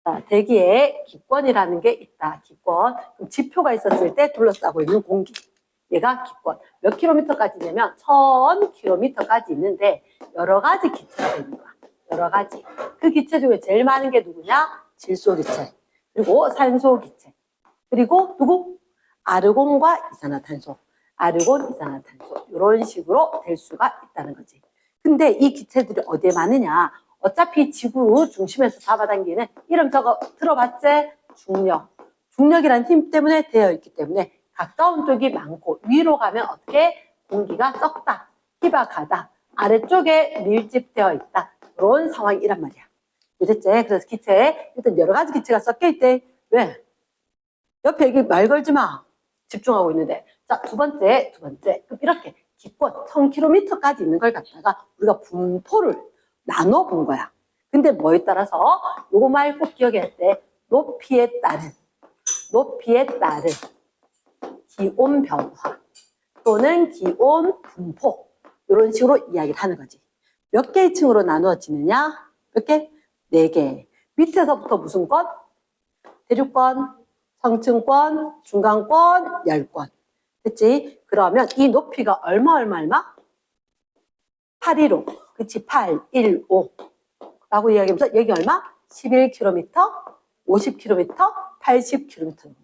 자, 대기에 기권이라는 게 있다. 기권. 그럼 지표가 있었을 때 둘러싸고 있는 공기. 얘가 기권. 몇 킬로미터까지냐면 1000킬로미터까지 있는데 여러 가지 기체가 있는 거야. 여러 가지. 그 기체 중에 제일 많은 게 누구냐? 질소 기체. 그리고 산소 기체. 그리고 누구? 아르곤과 이산화탄소. 아르곤, 이산화탄소. 이런 식으로 될 수가 있다는 거지. 근데 이 기체들이 어디에 많으냐? 어차피 지구 중심에서 잡아당기는 이름 저거 들어봤지? 중력. 중력이란 힘 때문에 되어 있기 때문에 가까운 쪽이 많고 위로 가면 어떻게? 공기가 적다. 희박하다. 아래쪽에 밀집되어 있다. 그런 상황이란 말이야. 됐지? 그래서 기체에 일단 여러 가지 기체가 섞여 있대. 왜? 옆에 여기 말 걸지 마. 집중하고 있는데. 자, 두 번째. 그럼 이렇게 기권 1000km까지 있는 걸 갖다가 우리가 분포를 나눠 본 거야. 근데 뭐에 따라서 요거 말 꼭 기억해야 돼. 높이에 따른 기온 변화 또는 기온 분포 이런 식으로 이야기를 하는 거지. 몇 개의 층으로 나누어지느냐? 몇 개? 4개. 밑에서부터 무슨 권? 대륙권, 성층권, 중간권, 열권. 됐지? 그러면 이 높이가 얼마? 815. 그치? 815. 라고 이야기하면서 여기 얼마? 11km, 50km, 80km.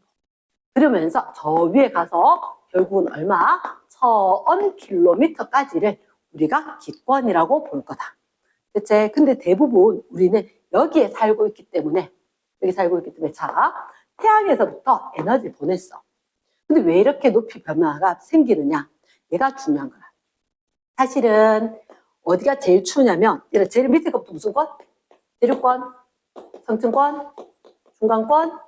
그러면서 저 위에 가서 결국은 얼마? 1000km까지를 우리가 기권이라고 볼 거다. 그치? 근데 대부분 우리는 여기에 살고 있기 때문에 자, 태양에서부터 에너지를 보냈어. 근데 왜 이렇게 높이 변화가 생기느냐? 얘가 중요한 거야. 사실은 어디가 제일 추우냐면 제일 밑에 것부터 무슨 권? 대륙권, 성층권, 중간권,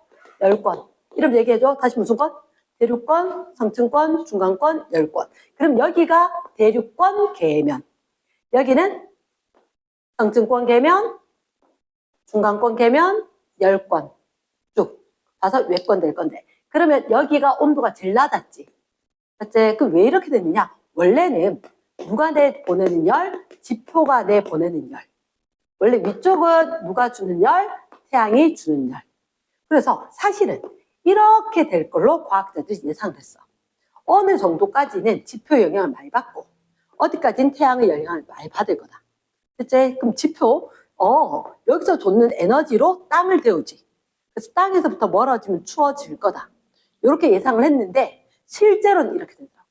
열권. 이름 얘기해줘. 다시 무슨 권? 대륙권, 성층권, 중간권, 열권. 그럼 여기가 대륙권 계면, 여기는 성층권 계면, 중간권 계면, 열권. 쭉 봐서 외권 될 건데. 그러면 여기가 온도가 제일 낮았지. 맞지? 그럼 왜 이렇게 됐느냐? 원래는 누가 내보내는 열? 지표가 내보내는 열. 원래 위쪽은 누가 주는 열? 태양이 주는 열. 그래서 사실은 이렇게 될 걸로 과학자들이 예상을 했어. 어느 정도까지는 지표 영향을 많이 받고 어디까지는 태양의 영향을 많이 받을 거다. 그치? 그럼 지표 여기서 줬는 에너지로 땅을 데우지. 그래서 땅에서부터 멀어지면 추워질 거다. 이렇게 예상을 했는데 실제로는 이렇게 된다고.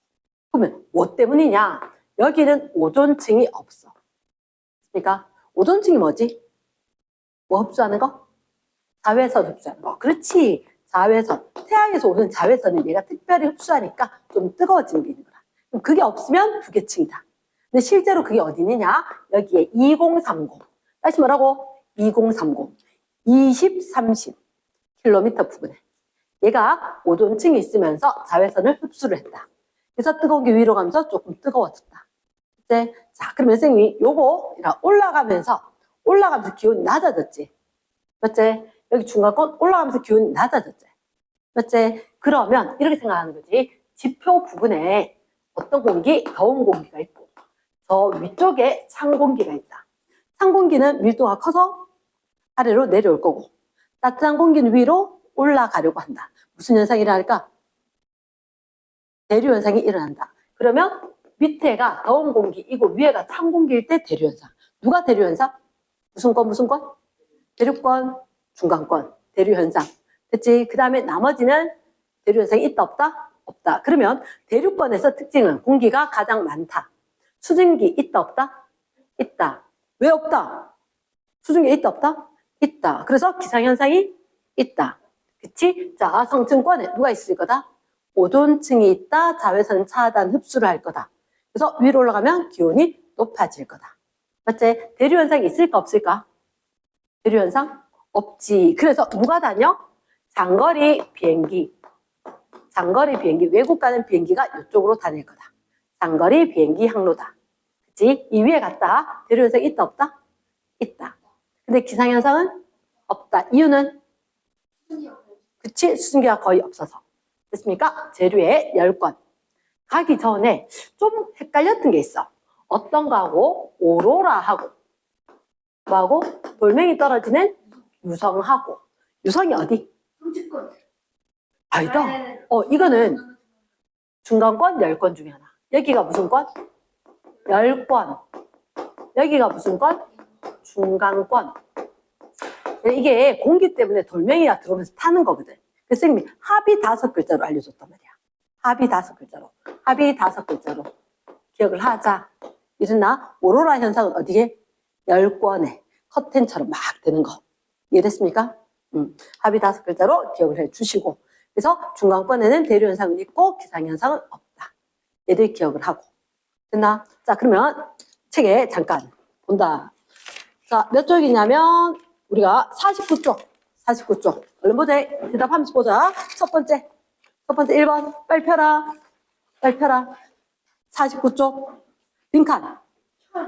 그러면 뭐 때문이냐? 여기는 오존층이 없어. 그러니까 오존층이 뭐지? 뭐 흡수하는 거? 자외선 흡수하는 거. 그렇지. 자외선. 태양에서 오는 자외선은 얘가 특별히 흡수하니까 좀 뜨거워지는 게 있는 거야. 그럼 그게 없으면 부계층이다. 근데 실제로 그게 어디 있느냐? 여기에 2030. 다시 뭐라고? 2030. 20-30km 부근에. 얘가 오존층이 있으면서 자외선을 흡수를 했다. 그래서 뜨거운 게 위로 가면서 조금 뜨거워졌다. 네? 자, 그러면 선생님이 요거 올라가면서 기온이 낮아졌지. 맞지? 여기 중간권 올라가면서 기온이 낮아졌지. 맞지? 그러면 이렇게 생각하는 거지. 지표 부근에 어떤 공기? 더운 공기가 있고 저 위쪽에 찬 공기가 있다. 찬 공기는 밀도가 커서 아래로 내려올 거고 따뜻한 공기는 위로 올라가려고 한다. 무슨 현상이 일어날까? 대류 현상이 일어난다. 그러면 밑에가 더운 공기이고 위에가 찬 공기일 때 대류 현상. 누가 대류 현상? 무슨 권? 대륙권, 중간권, 대류 현상. 됐지? 그 다음에 나머지는 대류 현상이 있다 없다? 없다. 그러면 대륙권에서 특징은 공기가 가장 많다. 수증기 있다 없다? 있다. 왜 없다? 수증기 있다 없다? 있다. 그래서 기상현상이 있다. 그치? 자, 성층권에 누가 있을 거다? 오존층이 있다. 자외선 차단 흡수를 할 거다. 그래서 위로 올라가면 기온이 높아질 거다. 맞지? 대류현상이 있을까 없을까? 대류현상? 없지. 그래서 누가 다녀? 장거리 비행기, 외국 가는 비행기가 이쪽으로 다닐 거다. 장거리 비행기 항로다. 그치? 이 위에 갔다. 대류현상 있다 없다? 있다. 근데 기상현상은 없다. 이유는? 그치? 수증기가 거의 없어서. 됐습니까? 재료의 열권. 가기 전에 좀 헷갈렸던 게 있어. 어떤 거하고 오로라하고 뭐하고 돌멩이 떨어지는 유성하고 유성이 어디? 성층권. 아니다. 이거는 중간권 10권 중에 하나. 여기가 무슨 권? 10권. 여기가 무슨 권? 중간권. 이게 공기 때문에 돌멩이가 들어오면서 타는 거거든. 그래서 선생님이 합이 5글자로 알려줬단 말이야. 합이 5글자로. 합이 5글자로. 기억을 하자. 이러나 오로라 현상은 어디에? 10권에 커튼처럼 막 되는 거. 이해됐습니까? 합이 5글자로 기억을 해주시고. 그래서 중간권에는 대류 현상은 있고 기상 현상은 없다. 얘들 기억을 하고. 됐나? 자, 그러면 책에 잠깐 본다. 자, 몇 쪽이냐면 우리가 49쪽. 49쪽. 얼른 보자. 대답하면서 보자. 첫 번째 1번. 빨리 펴라. 49쪽. 빈칸.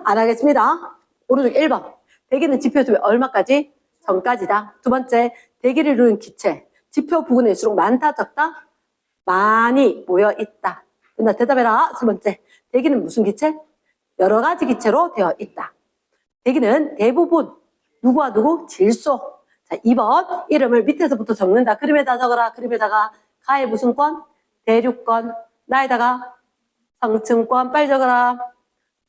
안 하겠습니다. 오른쪽 1번. 대기는 지표에서 얼마까지? 전까지다. 두 번째, 대기를 이루는 기체. 지표 부근일수록 많다, 적다? 많이 모여 있다. 나 대답해라. 세 번째, 대기는 무슨 기체? 여러 가지 기체로 되어 있다. 대기는 대부분 누구와 누구? 질소. 자, 2번, 이름을 밑에서부터 적는다. 그림에다 적어라. 그림에다가 가의 무슨 권? 대륙권. 나에다가 성층권. 빨리 적어라.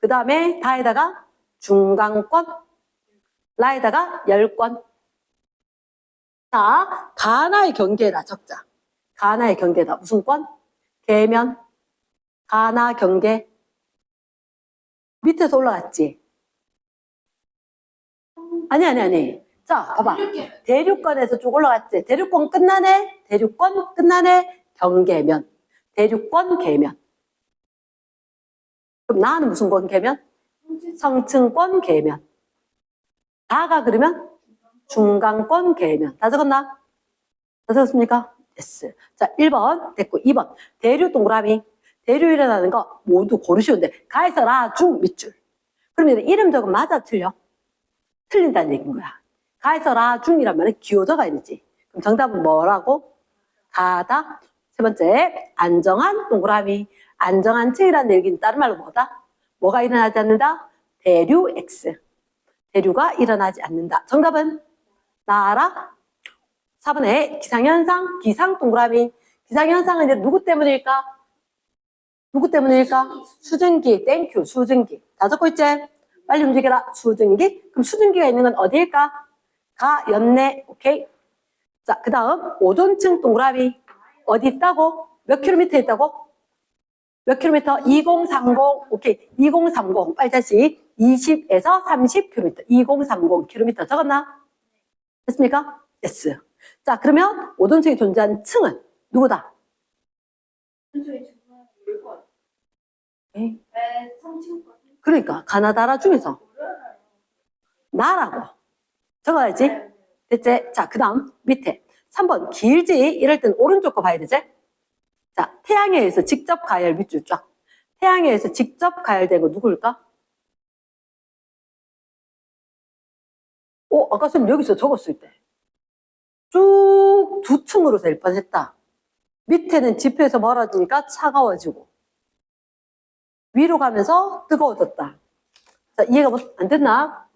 그 다음에 다에다가 중간권. 라에다가 10권. 자, 가나의 경계라 적자. 가나의 경계다. 무슨 권? 계면. 가나 경계. 밑에서 올라갔지? 아니. 자, 봐봐. 대륙권에서 쭉 올라갔지? 대륙권 끝나네? 대륙권 끝나네? 경계면. 대륙권 계면. 그럼 나는 무슨 권 계면? 성층권 계면. 다가 그러면 중간권 계면. 다 적었나? 다 적었습니까? yes. 자, 1번 됐고 2번. 대류 동그라미. 대류 일어나는 거 모두 고르시는데 가에서 라, 중, 밑줄. 그러면 이름 적으면 맞아, 틀려? 틀린다는 얘기인 거야. 가에서 라, 중이란 말은 기호도가 있지. 그럼 정답은 뭐라고? 가다. 세 번째, 안정한 동그라미. 안정한 층이라는 얘기는 다른 말로 뭐다? 뭐가 일어나지 않는다? 대류 X. 대류가 일어나지 않는다. 정답은 나 알아? 4번에 기상현상, 기상 동그라미. 기상현상은 이제 누구 때문일까? 누구 때문일까? 수증기, 땡큐, 수증기. 다 적고 있지? 빨리 움직여라. 수증기. 그럼 수증기가 있는 건 어디일까? 가, 연내, 오케이. 자, 그 다음 오존층 동그라미. 어디 있다고? 몇 킬로미터 있다고? 몇 킬로미터? 2030, 오케이. 2030, 빨리 다시. 20에서 30km, 2030km 적었나? 됐습니까? yes. 자, 그러면 오존층이 존재하는 층은 누구다? 그러니까 가나다라 중에서 나라고 적어야지. 됐지? 자, 그 다음 밑에 3번 길지? 이럴 땐 오른쪽 거 봐야 되지? 자, 태양에 의해서 직접 가열 밑줄 쫙. 태양에 의해서 직접 가열된 거 누구일까? 아까 쌤 여기서 적었을 때 쭉 두 층으로 될 뻔했다. 밑에는 지표에서 멀어지니까 차가워지고 위로 가면서 뜨거워졌다. 자, 이해가 안 됐나?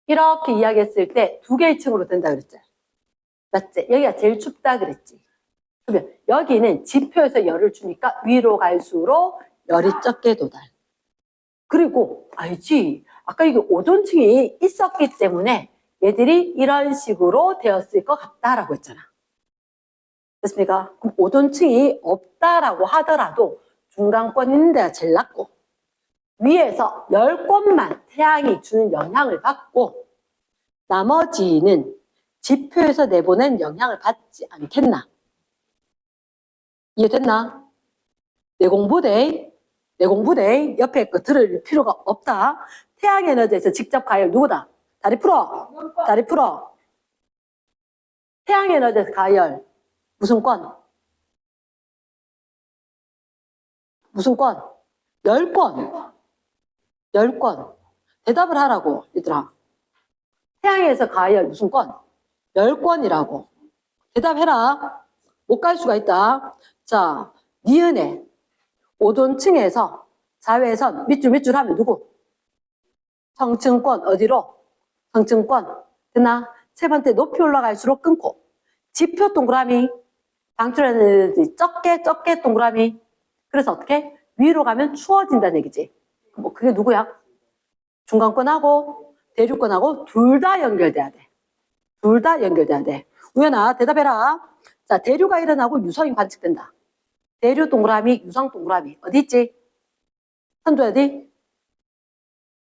이렇게 이야기했을 때 두 개의 층으로 된다 그랬지. 맞지? 여기가 제일 춥다 그랬지. 그러면 여기는 지표에서 열을 주니까 위로 갈수록 열이 적게 도달. 그리고 알지? 아까 이게 오존층이 있었기 때문에 얘들이 이런 식으로 되었을 것 같다라고 했잖아. 됐습니까? 그럼 오존층이 없다라고 하더라도 중간권 있는 데가 제일 낫고 위에서 10권만 태양이 주는 영향을 받고 나머지는 지표에서 내보낸 영향을 받지 않겠나? 이해됐나? 내 공부대 옆에 거 들을 필요가 없다. 태양 에너지에서 직접 가열 누구다? 다리 풀어. 태양 에너지에서 가열 무슨 권? 10권. 대답을 하라고 얘들아. 태양에서 가열 무슨 권? 10권이라고. 대답해라. 못 갈 수가 있다. 자, 니은에 오존층에서 자외선 밑줄 하면 누구? 성층권 어디로? 성층권. 됐나? 세 번째 높이 올라갈수록 끊고 지표 동그라미. 방출하는 에너지 적게 동그라미. 그래서 어떻게? 위로 가면 추워진다는 얘기지. 뭐 그게 누구야? 중간권하고 대류권하고 둘 다 연결돼야 돼. 둘 다 연결돼야 돼. 우연아 대답해라. 자, 대류가 일어나고 유성이 관측된다. 대류 동그라미, 유성 동그라미. 어디 있지? 선조 어디?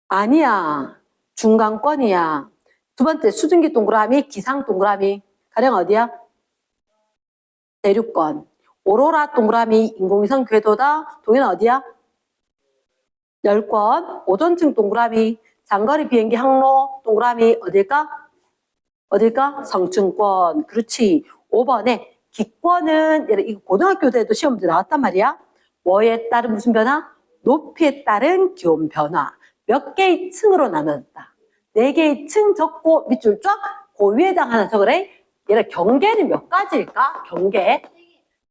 아니야. 중간권이야. 두 번째 수증기 동그라미, 기상 동그라미. 가령 어디야? 대류권. 오로라 동그라미, 인공위성 궤도다. 동해는 어디야? 열권. 오존층 동그라미, 장거리 비행기 항로 동그라미. 어딜까? 어딜까? 성층권. 그렇지. 5번에 기권은 이거 고등학교 때도 시험 문제 나왔단 말이야. 뭐에 따른 무슨 변화? 높이에 따른 기온 변화. 몇 개의 층으로 나눴다. 4개의 층 적고 밑줄 쫙, 그 위에다 하나 적으래. 얘가 경계는 몇 가지일까? 경계.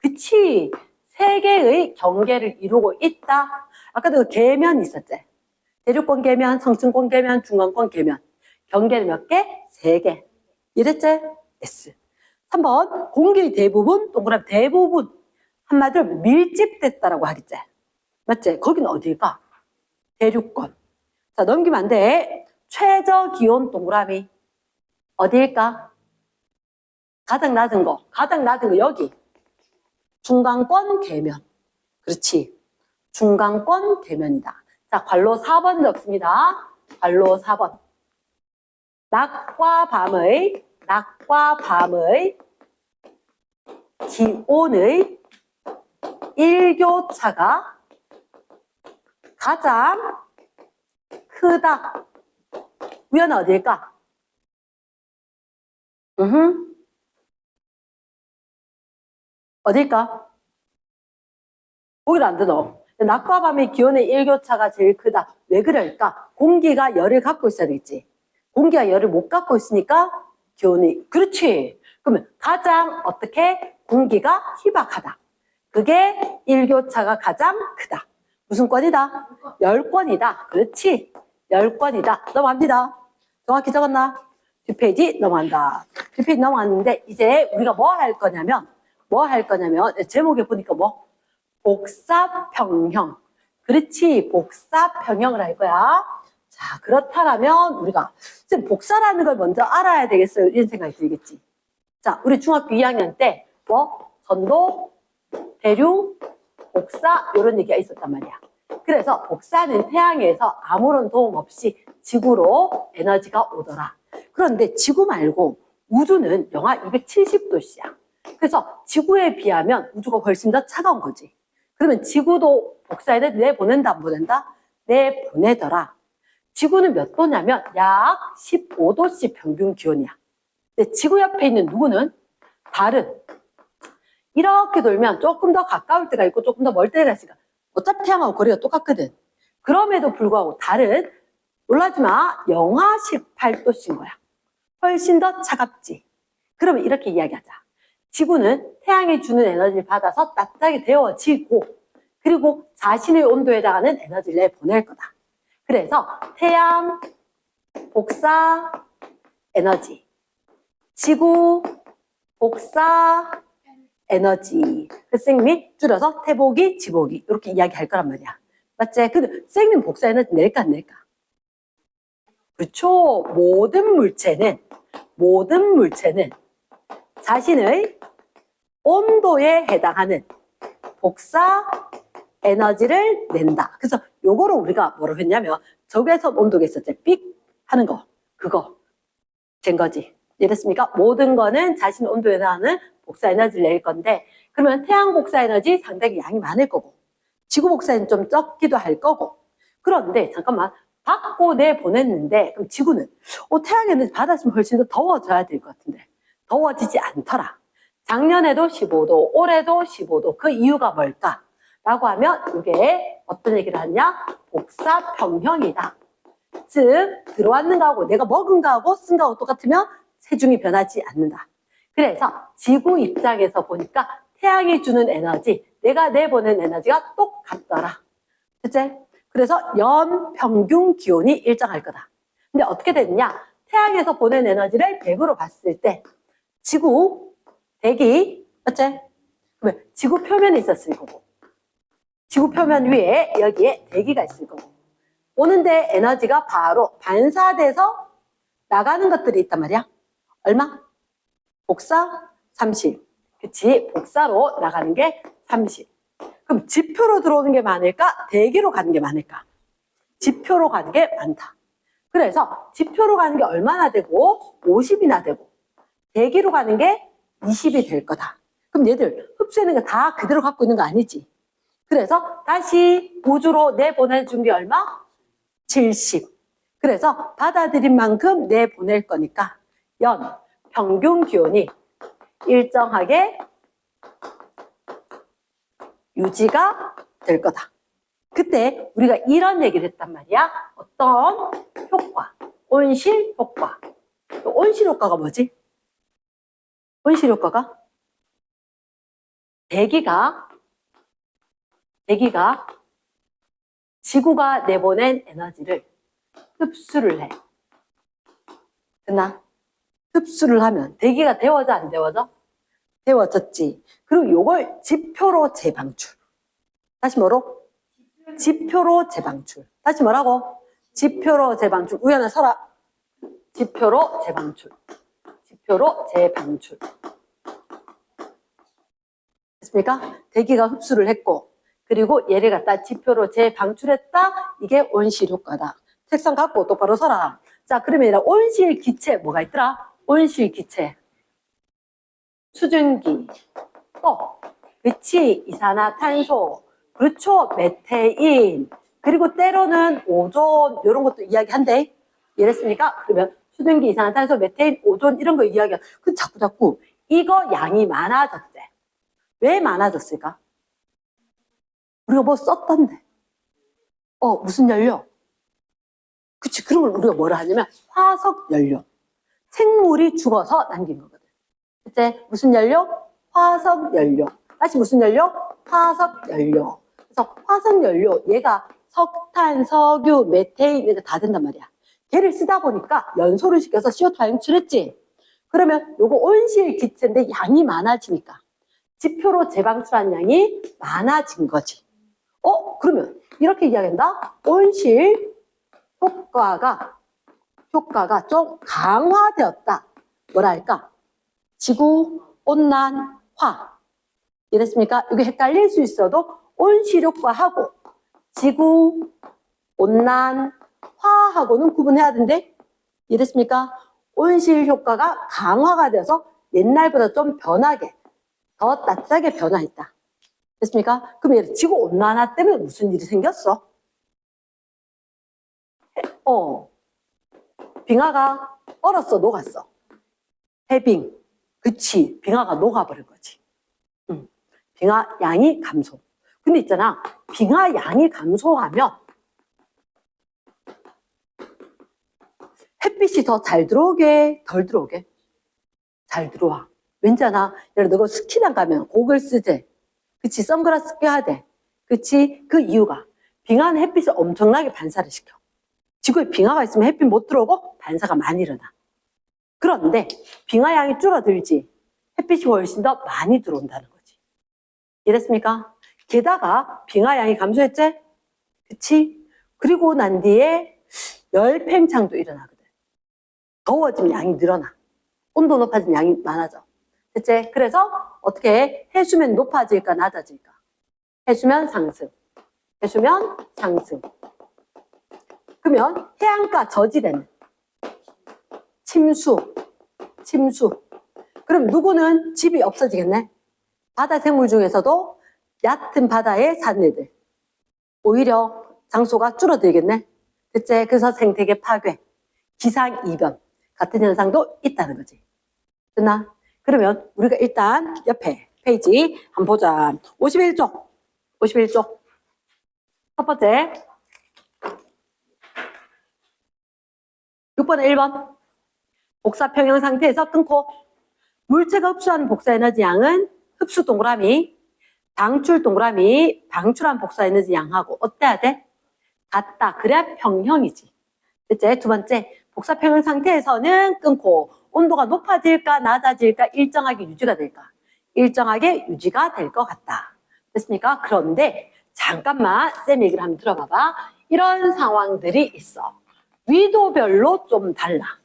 그치. 3개의 경계를 이루고 있다. 아까도 그 계면 있었지. 대륙권 계면, 성층권 계면, 중간권 계면. 경계는 몇 개? 3개. 이랬지? S. 3번 공기의 대부분, 동그라미 대부분. 한마디로 밀집됐다라고 하겠지. 맞지? 거기는 어딜까? 대륙권. 자, 넘기면 안 돼. 최저 기온 동그라미. 어디일까? 가장 낮은 거 여기. 중간권 계면. 그렇지. 중간권 계면이다. 자, 괄로 4번 적습니다. 괄로 4번. 낮과 밤의 기온의 일교차가 가장 크다. 위원은 어딜까? 어딜까? 보기를 안 들어. 낮과 밤의 기온의 일교차가 제일 크다. 왜 그럴까? 공기가 열을 갖고 있어야 되겠지. 공기가 열을 못 갖고 있으니까 기온이, 그렇지. 그러면 가장 어떻게? 공기가 희박하다. 그게 일교차가 가장 크다. 무슨 권이다? 열권이다. 그렇지. 열권이다. 넘어갑니다. 정확히 적었나? 뒷페이지 넘어간다. 뒷페이지 넘어갔는데 이제 우리가 뭐 할 거냐면 제목에 보니까 뭐? 복사평형. 그렇지. 복사평형을 할 거야. 자, 그렇다면 우리가 복사라는 걸 먼저 알아야 되겠어요. 이런 생각이 들겠지. 자, 우리 중학교 2학년 때 뭐? 전도, 대류, 복사 이런 얘기가 있었단 말이야. 그래서 복사는 태양에서 아무런 도움 없이 지구로 에너지가 오더라. 그런데 지구 말고 우주는 영하 270도씨야. 그래서 지구에 비하면 우주가 훨씬 더 차가운 거지. 그러면 지구도 복사에는 내보낸다 안 보낸다? 내보내더라. 지구는 몇 도냐면 약 15도씨 평균 기온이야. 근데 지구 옆에 있는 누구는? 달은 이렇게 돌면 조금 더 가까울 때가 있고 조금 더 멀 때가 있으니까 어차피 태양하고 거리가 똑같거든. 그럼에도 불구하고 달은 놀라지 마. 영하 18도씨인 거야. 훨씬 더 차갑지. 그러면 이렇게 이야기하자. 지구는 태양이 주는 에너지를 받아서 따뜻하게 데워지고 그리고 자신의 온도에 해당하는 에너지를 내보낼 거다. 그래서 태양 복사 에너지, 지구 복사 에너지. 그 선생님이 줄여서 태보기, 지보기 이렇게 이야기할 거란 말이야. 맞지? 근데 선생님 복사 에너지 낼까 안 낼까? 그렇죠. 모든 물체는 자신의 온도에 해당하는 복사 에너지를 낸다. 그래서 요거를 우리가 뭐라고 했냐면 적외선 온도계 있었지. 삑 하는 거. 그거 된 거지. 이랬습니까? 모든 거는 자신 온도에 해당하는 복사 에너지를 낼 건데 그러면 태양 복사 에너지 상당히 양이 많을 거고 지구 복사는 좀 적기도 할 거고 그런데 잠깐만 받고 내보냈는데 그럼 지구는 태양 에너지 받았으면 훨씬 더 더워져야 될 것 같은데 더워지지 않더라. 작년에도 15도, 올해도 15도. 그 이유가 뭘까? 라고 하면 이게 어떤 얘기를 하냐? 복사평형이다. 즉 들어왔는 거하고 내가 먹은 거하고 쓴 거하고 똑같으면 체중이 변하지 않는다. 그래서 지구 입장에서 보니까 태양이 주는 에너지, 내가 내보낸 에너지가 똑같더라. 그치? 그래서 연 평균 기온이 일정할 거다. 근데 어떻게 되느냐? 태양에서 보낸 에너지를 100으로 봤을 때 지구 대기, 맞지? 그러면 지구 표면에 있었을 거고, 지구 표면 위에 여기에 대기가 있을 거고, 오는데 에너지가 바로 반사돼서 나가는 것들이 있단 말이야. 얼마? 복사 30. 그치? 복사로 나가는 게 30. 그럼 지표로 들어오는 게 많을까? 대기로 가는 게 많을까? 지표로 가는 게 많다. 그래서 지표로 가는 게 얼마나 되고 50이나 되고 대기로 가는 게 20이 될 거다. 그럼 얘들 흡수하는 거 다 그대로 갖고 있는 거 아니지? 그래서 다시 우주로 내보내준 게 얼마? 70. 그래서 받아들인 만큼 내보낼 거니까 연 평균 기온이 일정하게 유지가 될 거다. 그때 우리가 이런 얘기를 했단 말이야. 어떤 효과, 온실 효과. 온실 효과가 뭐지? 온실 효과가 대기가 지구가 내보낸 에너지를 흡수를 해. 됐나? 흡수를 하면 대기가 데워져 안 데워져? 데워졌지. 그리고 요걸 지표로 재방출. 다시 뭐로? 지표로 재방출. 다시 뭐라고? 지표로 재방출. 우연아 서라. 지표로 재방출. 지표로 재방출. 됐습니까? 대기가 흡수를 했고 그리고 얘를 갖다 지표로 재방출했다. 이게 온실 효과다. 책상 갖고 똑바로 서라. 자, 그러면 이런 온실 기체 뭐가 있더라? 온실 기체. 수증기. 또 그치? 이산화탄소. 그렇죠? 메테인. 그리고 때로는 오존 이런 것도 이야기한대. 이랬습니까? 그러면 수증기, 이산화탄소, 메테인, 오존 이런 거 이야기야. 그 자꾸 이거 양이 많아졌대. 왜 많아졌을까? 우리가 뭐 썼던데. 무슨 연료? 그치, 그런 걸 우리가 뭐라 하냐면 화석 연료. 생물이 죽어서 남긴 거거든. 그치? 무슨 연료? 화석 연료. 다시 무슨 연료? 화석 연료. 그래서 화석 연료, 얘가 석탄, 석유, 메테인 이렇게 다 된단 말이야. 걔를 쓰다 보니까 연소를 시켜서 CO2 방출했지. 그러면 요거 온실 기체인데 양이 많아지니까 지표로 재방출한 양이 많아진 거지. 그러면 이렇게 이야기한다. 온실 효과가 좀 강화되었다. 뭐라 할까? 지구 온난화. 이랬습니까? 이게 헷갈릴 수 있어도 온실 효과하고 지구 온난화하고는 구분해야 된대. 이랬습니까? 온실 효과가 강화가 돼서 옛날보다 좀 변하게 더 낯싸게 변화했다. 됐습니까? 그럼 얘 지구 온난화 때문에 무슨 일이 생겼어? 빙하가 얼었어, 녹았어. 해빙. 그치, 빙하가 녹아버린 거지. 빙하 양이 감소. 근데 있잖아, 빙하 양이 감소하면 햇빛이 더 잘 들어오게, 덜 들어오게? 잘 들어와. 왠지나, 예를 들어, 너 스키장 가면 고글 쓰지? 그치, 선글라스 껴야 돼. 그치, 그 이유가 빙하는 햇빛을 엄청나게 반사를 시켜. 지구에 빙하가 있으면 햇빛 못 들어오고 반사가 많이 일어나. 그런데 빙하 양이 줄어들지 햇빛이 훨씬 더 많이 들어온다는 거지. 이랬습니까? 게다가 빙하 양이 감소했지? 그치? 그리고 난 뒤에 열 팽창도 일어나거든. 더워지면 양이 늘어나. 온도 높아지면 양이 많아져. 됐지? 그래서 어떻게 해? 해수면 높아질까 낮아질까? 해수면 상승. 해수면 상승. 그러면 해안가 저지대는 침수. 그럼 누구는 집이 없어지겠네? 바다 생물 중에서도 얕은 바다에 사는 애들. 오히려 장소가 줄어들겠네? 그치? 그래서 생태계 파괴, 기상이변 같은 현상도 있다는 거지. 됐나? 그러면 우리가 일단 옆에 페이지 한번 보자. 51쪽. 첫 번째. 6번에 1번. 복사 평형 상태에서 끊고 물체가 흡수하는 복사 에너지 양은 흡수 동그라미, 방출 동그라미, 방출한 복사 에너지 양하고 어때야 돼? 같다. 그래야 평형이지. 됐지? 두 번째, 복사 평형 상태에서는 끊고 온도가 높아질까 낮아질까 일정하게 유지가 될까? 일정하게 유지가 될 것 같다. 됐습니까? 그런데 잠깐만 쌤 얘기를 한번 들어봐봐. 이런 상황들이 있어. 위도별로 좀 달라.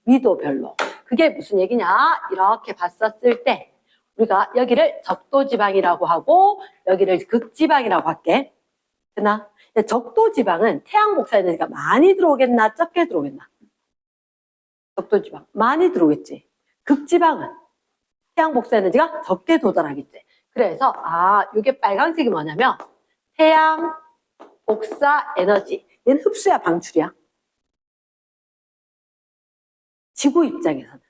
위도별로. 그게 무슨 얘기냐? 이렇게 봤었을 때 우리가 여기를 적도지방이라고 하고 여기를 극지방이라고 할게. 되나? 적도지방은 태양 복사 에너지가 많이 들어오겠나 적게 들어오겠나? 적도지방 많이 들어오겠지. 극지방은 태양 복사 에너지가 적게 도달하겠지. 그래서 이게 빨간색이 뭐냐면 태양 복사 에너지. 얘는 흡수야 방출이야? 지구 입장에서는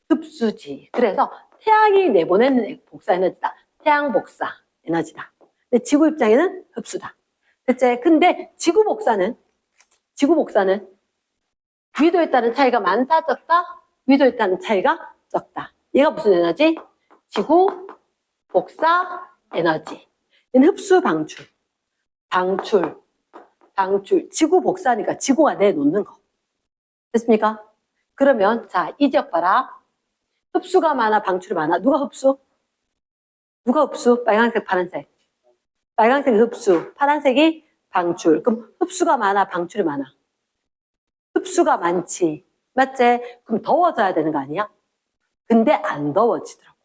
흡수지. 그래서 태양이 내보내는 복사 에너지다. 태양 복사 에너지다. 근데 지구 입장에는 흡수다. 그치? 근데 지구 복사는 위도에 따른 차이가 많다 적다? 위도에 따른 차이가 적다. 얘가 무슨 에너지? 지구 복사 에너지. 얘는 흡수 방출. 지구 복사니까 지구가 내놓는 거. 됐습니까? 그러면 자, 이 지역 봐라. 흡수가 많아, 방출이 많아. 누가 흡수? 빨간색, 파란색. 빨간색이 흡수, 파란색이 방출. 그럼 흡수가 많아, 방출이 많아? 흡수가 많지. 맞지? 그럼 더워져야 되는 거 아니야? 근데 안 더워지더라고.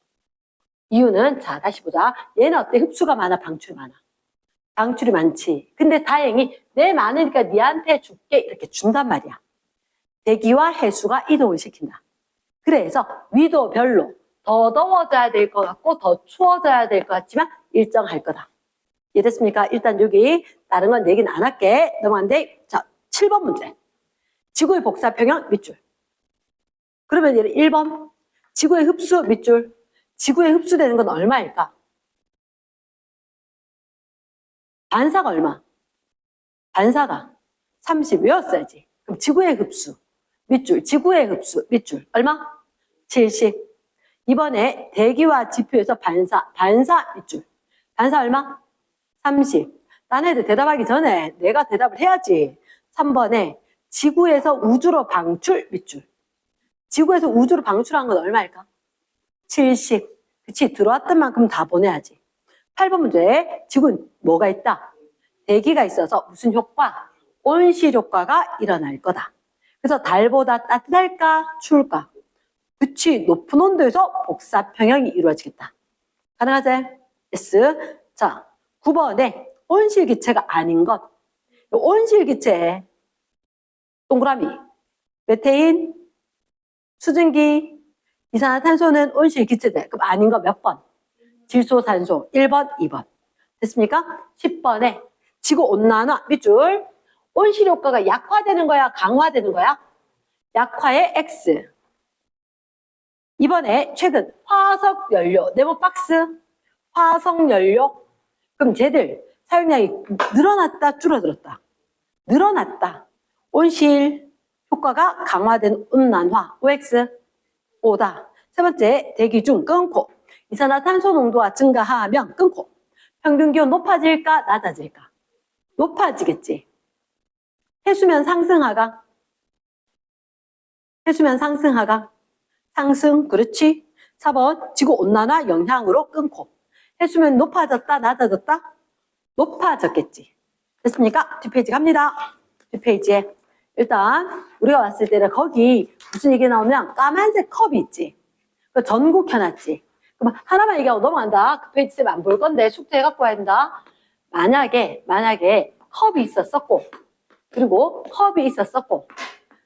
이유는 자, 다시 보자. 얘는 어때? 흡수가 많아, 방출이 많아? 방출이 많지. 근데 다행히 내 많으니까 니한테 줄게 이렇게 준단 말이야. 대기와 해수가 이동을 시킨다. 그래서 위도별로 더 더워져야 될 것 같고 더 추워져야 될 것 같지만 일정할 거다. 이해됐습니까? 일단 여기 다른 건 얘기는 안 할게. 넘어간데 자, 7번 문제. 지구의 복사 평형 밑줄. 그러면 얘는 1번 지구의 흡수 밑줄. 지구에 흡수되는 건 얼마일까? 반사가 얼마? 반사가 30 외웠어야지. 그럼 지구의 흡수 밑줄, 지구의 흡수 밑줄 얼마? 70. 이번에 대기와 지표에서 반사 밑줄. 반사 얼마? 30. 딴 애들 대답하기 전에 내가 대답을 해야지. 3번에 지구에서 우주로 방출 밑줄. 지구에서 우주로 방출한 건 얼마일까? 70. 그치? 들어왔던 만큼 다 보내야지. 8번 문제. 지구는 뭐가 있다? 대기가 있어서 무슨 효과? 온실 효과가 일어날 거다. 그래서 달보다 따뜻할까? 추울까? 그치? 높은 온도에서 복사 평형이 이루어지겠다. 가능하지? S. 자, 9번에 온실기체가 아닌 것. 온실기체 동그라미, 메테인, 수증기, 이산화탄소는 온실기체대. 그럼 아닌 거 몇 번? 질소산소 1번, 2번. 됐습니까? 10번에 지구온난화 밑줄. 온실 효과가 약화되는 거야? 강화되는 거야? 약화의 X. 이번에 최근 화석연료, 네모박스, 화석연료. 그럼 쟤들 사용량이 늘어났다, 줄어들었다? 늘어났다. 온실 효과가 강화된 온난화, OX, O다. 세 번째, 대기 중 끊고. 이산화탄소 농도가 증가하면 끊고. 평균 기온 높아질까, 낮아질까? 높아지겠지. 해수면 상승하가? 해수면 상승하가? 상승, 그렇지. 4번, 지구온난화 영향으로 끊고. 해수면 높아졌다, 낮아졌다? 높아졌겠지. 됐습니까? 뒷페이지 갑니다. 뒷페이지에. 일단 우리가 왔을 때는 거기 무슨 얘기 나오면 까만색 컵이 있지. 그 전국 켜놨지. 그럼 하나만 얘기하고 넘어간다. 그 페이지 쌤 안 볼 건데 숙제해갖고 와야 된다. 만약에 컵이 있었었고 그리고 컵이 있었었고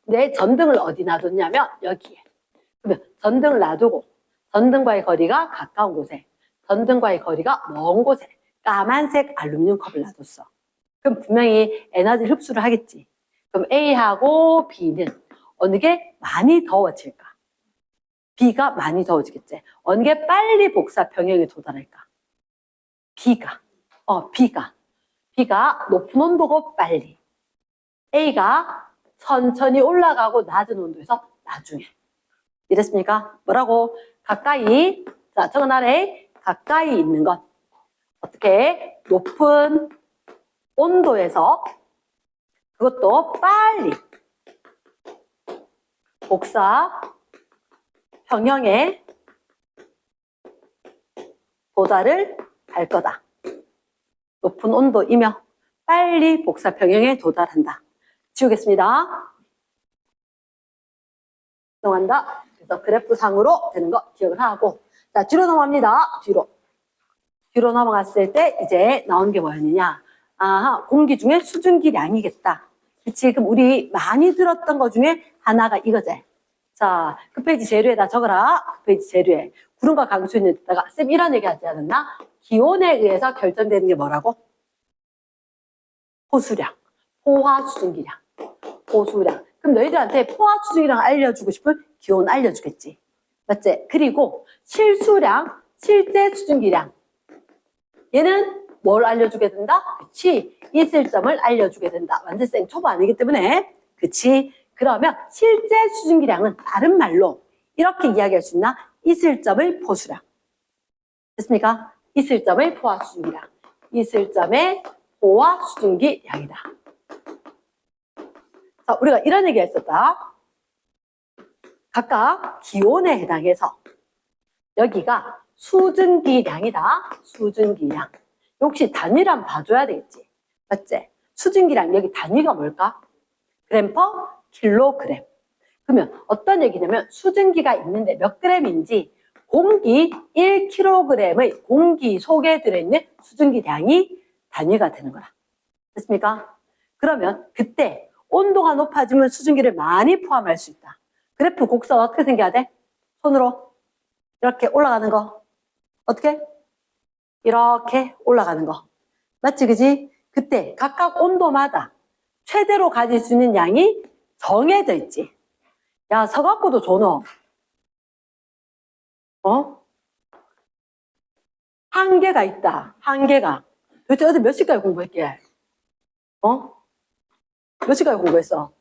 내 전등을 어디 놔뒀냐면 여기에. 그러면 전등을 놔두고 전등과의 거리가 가까운 곳에 전등과의 거리가 먼 곳에 까만색 알루미늄 컵을 놔뒀어. 그럼 분명히 에너지를 흡수를 하겠지. 그럼 A하고 B는 어느 게 많이 더워질까? B가 많이 더워지겠지. 어느 게 빨리 복사 평형에 도달할까? B가 높은 온도고 빨리. A가 천천히 올라가고 낮은 온도에서 나중에. 이랬습니까? 뭐라고? 가까이. 자, 적은 아래 가까이 있는 것. 어떻게? 높은 온도에서 그것도 빨리 복사 평형에 도달을 할 거다. 높은 온도이며 빨리 복사 평형에 도달한다. 지우겠습니다. 넘어간다. 그래서 그래프상으로 되는 거 기억을 하고, 자, 뒤로 넘어갑니다. 뒤로 넘어갔을 때 이제 나온 게 뭐였느냐. 아하, 공기 중에 수증기량이겠다. 지금 우리 많이 들었던 것 중에 하나가 이거지. 자, 그 페이지 재료에다 적어라. 그 페이지 재료에. 구름과 강수 있는 데다가 쌤 이런 얘기 하지 않았나? 기온에 의해서 결정되는 게 뭐라고? 포수량. 포화 수증기량. 포수량. 그럼 너희들한테 포화 수증기량 알려주고 싶으면 기온 알려주겠지. 맞지? 그리고 실수량, 실제 수증기량. 얘는 뭘 알려주게 된다? 그치. 있을 점을 알려주게 된다. 완전 생 초보 아니기 때문에. 그치. 그러면 실제 수증기량은 다른 말로 이렇게 이야기할 수 있나? 있을 점의 포수량. 됐습니까? 있을 점의 포화 수증기량. 있을 점의 포화 수증기량이다. 자, 우리가 이런 얘기가 있었다. 각각 기온에 해당해서 여기가 수증기량이다. 수증기량. 혹시 단위를 봐줘야 되겠지. 맞지? 수증기량 여기 단위가 뭘까? 그램 퍼 킬로그램. 그러면 어떤 얘기냐면 수증기가 있는데 몇 그램인지 공기 1kg의 공기 속에 들어있는 수증기량이 단위가 되는 거라. 됐습니까? 그러면 그때 온도가 높아지면 수증기를 많이 포함할 수 있다. 그래프 곡선 어떻게 생겨야 돼? 손으로 이렇게 올라가는 거. 어떻게? 이렇게 올라가는 거. 맞지, 그지? 그때 각각 온도마다 최대로 가질 수 있는 양이 정해져 있지. 야, 서갖고도 줘너. 한계가 있다. 한계가. 도대체 어제 몇 시까지 공부했게? 몇 시까지 공부했어?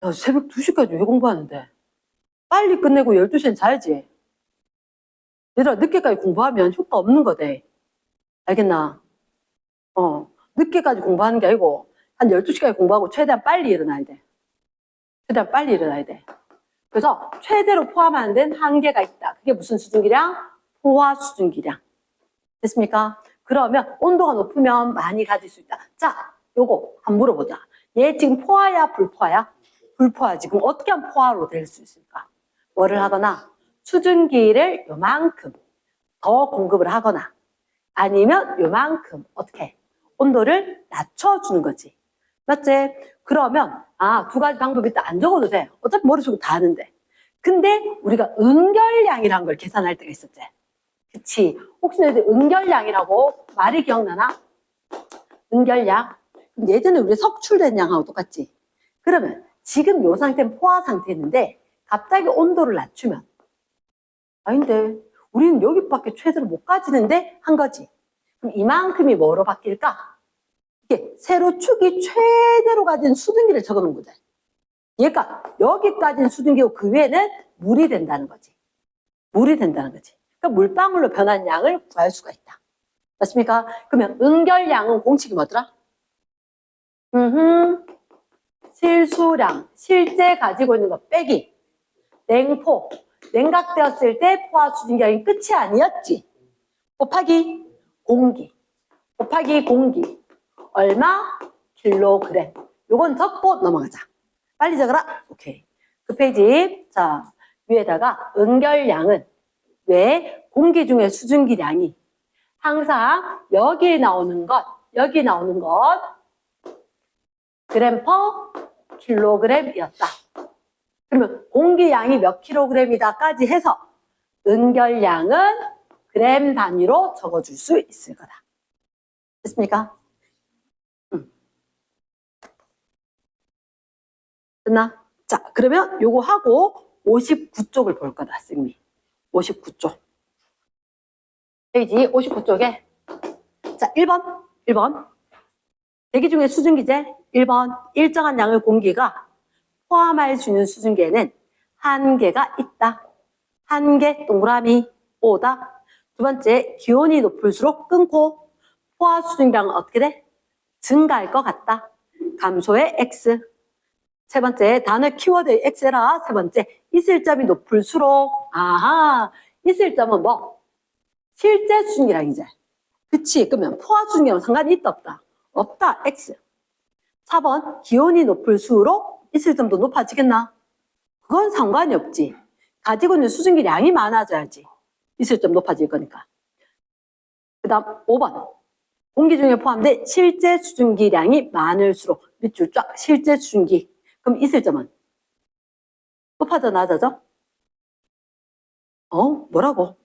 야, 새벽 2시까지 왜 공부하는데? 빨리 끝내고 12시엔 자야지. 얘들아, 늦게까지 공부하면 효과 없는 거대. 알겠나? 늦게까지 공부하는 게 아니고, 한 12시까지 공부하고 최대한 빨리 일어나야 돼. 최대한 빨리 일어나야 돼. 그래서 최대로 포함하는 데는 한계가 있다. 그게 무슨 수증기량? 포화 수증기량. 됐습니까? 그러면 온도가 높으면 많이 가질 수 있다. 자, 요거 한번 물어보자. 얘 지금 포화야, 불포화야? 불포화지. 그럼 어떻게 하면 포화로 될 수 있을까? 뭐를 하거나 수증기를 요만큼 더 공급을 하거나 아니면 요만큼 어떻게 온도를 낮춰주는 거지. 맞지? 그러면 두 가지 방법이 있다. 안 적어도 돼. 어차피 머릿속에 다 아는데. 근데 우리가 응결량이란 걸 계산할 때가 있었지. 그치? 혹시 너희들 응결량이라고 말이 기억나나? 응결량. 예전에 우리 석출된 양하고 똑같지? 그러면 지금 요 상태는 포화 상태였는데 갑자기 온도를 낮추면 아닌데 우리는 여기밖에 최대로 못 가지는데 한 거지. 그럼 이만큼이 뭐로 바뀔까? 이게 세로 축이 최대로 가진 수증기를 적어놓은 거지. 얘가 여기까지는 수증기고 그 위에는 물이 된다는 거지. 물이 된다는 거지. 그러니까 물방울로 변한 양을 구할 수가 있다. 맞습니까? 그러면 응결량은 공식이 뭐더라? 실수량, 실제 가지고 있는 거 빼기. 냉포, 냉각되었을 때 포화 수증기량이 끝이 아니었지. 곱하기 공기, 곱하기 공기. 얼마? 킬로그램. 요건 적고 넘어가자. 빨리 적어라. 오케이. 그 페이지. 자, 위에다가 응결량은 왜 공기 중에 수증기량이 항상 여기 나오는 것 그램 퍼 킬로그램이었다. 그러면 공기량이 몇 킬로그램이다까지 해서 응결량은 그램 단위로 적어줄 수 있을 거다. 됐습니까? 됐나? 자, 그러면 요거 하고 59쪽을 볼 거다, 쌤이. 59쪽. 페이지 59쪽에. 자, 1번. 대기 중에 수증기제. 1번. 일정한 양의 공기가 포함할 수 있는 수증기에는 한계가 있다. 한계 동그라미 5다. 두 번째, 기온이 높을수록 끊고 포화 수증기량은 어떻게 돼? 증가할 것 같다. 감소의 X. 세 번째, 단어 키워드 X라. 세 번째, 있을 점이 높을수록. 있을 점은 뭐? 실제 수증기량이지. 그치? 그러면 포화 수증기랑 상관이 있다 없다? 없다. X. 4번 기온이 높을수록 이슬점도 높아지겠나? 그건 상관이 없지. 가지고 있는 수증기량이 많아져야지 이슬점 높아질 거니까. 그 다음 5번 공기 중에 포함된 실제 수증기량이 많을수록 밑줄 쫙 실제 수증기. 그럼 이슬점은 높아져 낮아져? 뭐라고?